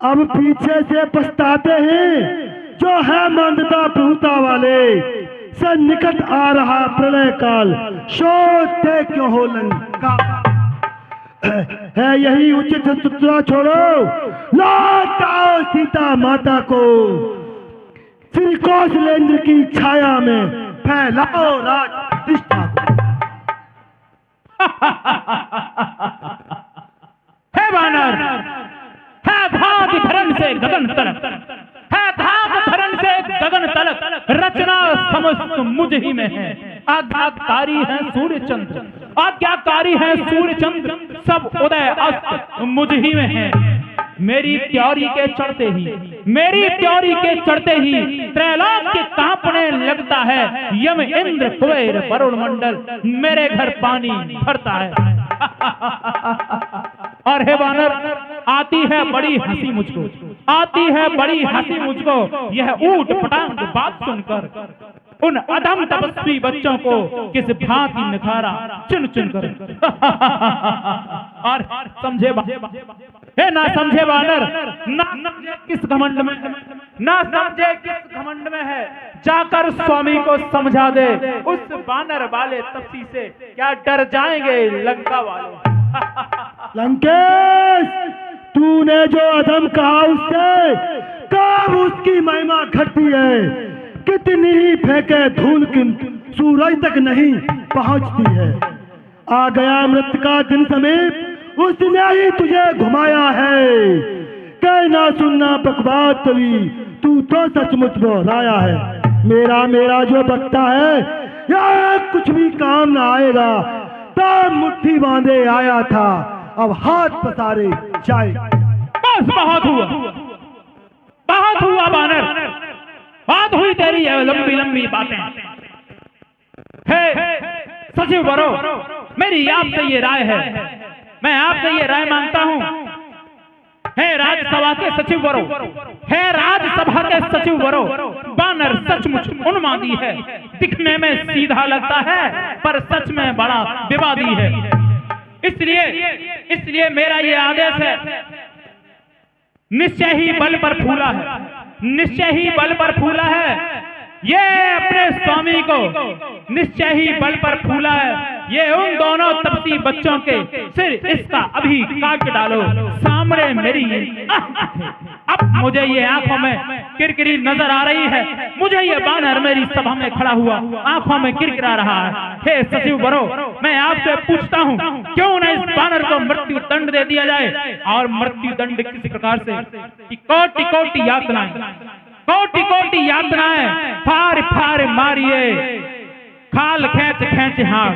अब पीछे से पछताते हैं जो है मंदता प्रभुता वाले। सन्निकट आ रहा प्रलय काल, सोचते क्यों हो लंका। है यही उचित सुतरा छोड़ो, लौटाओ सीता माता को, श्री कौशलेंद्र की छाया में फैलाओ राज प्रतिष्ठा को। हे वानर, है धाग धरण से गगन तलक, है धाग धरण से गगन तलक, रचना समस्त मुझ ही में है। आज्ञाकारी है सूर्य चंद्र, आज्ञाकारी है सूर्य चंद्र, सब उदय अस्त मुझ ही में है। मेरी त्योरी के चढ़ते ही, मेरी त्योरी के चढ़ते ही त्रैलोक के कांपने लगता है। यम इंद्र कुबेर वरुण मंडल मेरे घर पानी भरता है। और हे वानर, आती है बड़ी हंसी मुझको, आती है बड़ी हंसी मुझको यह ऊट पटांग बात सुनकर। उन अधम तपस्वी बच्चों को किस भांति निखारा चुन चुन कर। और समझे हे ना समझे वानर, ना समझे किस घमंड में, ना समझे किस घमंड में है। जाकर स्वामी को समझा दे, उस वानर वाले तपसी से क्या डर जाएंगे लंका वाले। लंकेश, तूने जो अधम कहा उससे कब उसकी महिमा घटती है। कितनी ही फेंके धूल किंतु सूरज तक नहीं पहुंचती है। आ गया मृत्यु का दिन समीप, उसने ही तुझे घुमाया है। कहना सुनना बकवास तभी, तू तो सचमुच बोलाया है। मेरा मेरा जो बकता है या कुछ भी काम ना आएगा। तब मुट्ठी बांधे आया था, अब हाथ पसारे जाए। बस बहुत हुआ, बहुत हुआ वानर, बात हुई तेरी लंबी लंबी बातें। हे सचिव वरो, मेरी आपसे ये राय है, मैं आपसे ये राय मांगता हूं। हे राज्यसभा के सचिव वरो, हे राज्यसभा के सचिव वरो, वानर सचमुच उन्मादी है। दिखने में सीधा लगता है पर सच में बड़ा विवादी है। इसलिए मेरा ये आदेश है, निश्चय ही बल पर फूला है, निश्चय ही बल पर फूला है। ये अपने स्वामी को निश्चय ही बल पर फूला है। ये उन दोनों तपसी बच्चों के सिर इसका अभी काट डालो। सामने मेरी अब मुझे ये आंखों में किरकिरी नजर आ रही है। मुझे ये वानर मेरी सभा में खड़ा हुआ आंखों में किरकिरा रहा है। हे सचिव वरो, मैं आपसे पूछता हूँ, क्यों न इस वानर को मृत्यु दंड दे दिया जाए। और मृत्यु दंड किसी प्रकार से कि कोटि कोटि यातनाएं, कोटि कोटि यातनाएं फार फार मारिए, खाल खेच खेच हाँ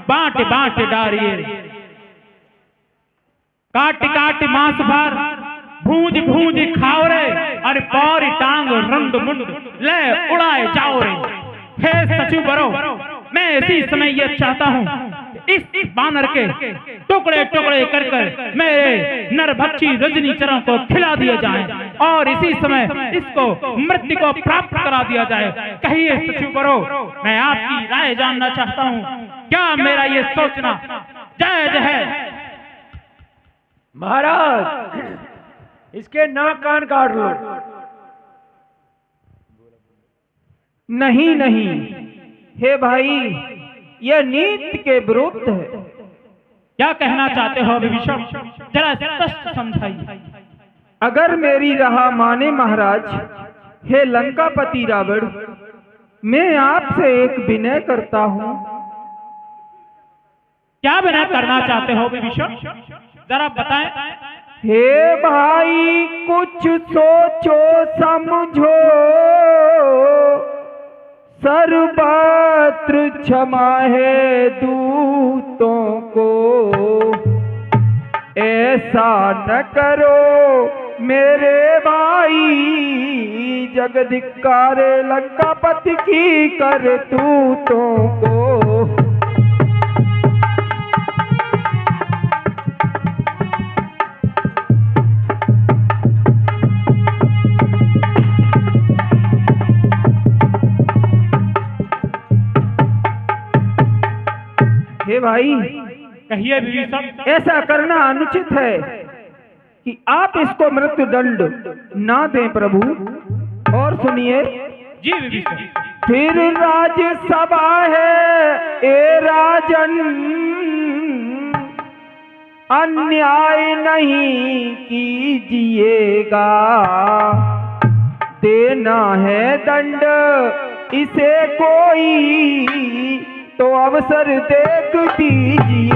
बांट बांट डारिए, काट काट मांस भर भूंज भूंज खाओ रे, अरे पौरी टांग रंग मुंड ले उड़ाए जाओ रे। हे सचिव वरो, मैं इसी समय यह चाहता हूँ इस वानर के टुकड़े टुकड़े कर कर मेरे नरभक्षी रजनीचरों को खिला दिया जाए और इसी समय इसको मृत्यु को प्राप्त करा दिया जाए। कहिए सचिव वरो, मैं आपकी राय जानना चाहता हूँ, क्या मेरा ये सोचना जायज है। महाराज, इसके नाक कान काट लो। नहीं नहीं हे भाई, यह नीति के विरुद्ध है। क्या कहना चाहते हो विभीषण, जरा स्पष्ट समझाइए। अगर मेरी राह माने महाराज, हे लंकापति रावण, मैं आपसे एक विनय करता हूँ। क्या विनय करना चाहते हो विभीषण, जरा बताएं। हे भाई, कुछ सोचो समझो, सर्वत्र क्षमा है दूतों को। ऐसा न करो मेरे भाई जगधिकारे लंकापति की करतूतों को। हे भाई, कहिए विभीषण। ऐसा करना अनुचित है कि आप इसको मृत्यु दंड ना दें प्रभु। और सुनिए, जी विभीषण। फिर राज्यसभा है ए राजन, अन्याय नहीं कीजिएगा, देना है दंड इसे कोई तो अवसर देख दीजिए।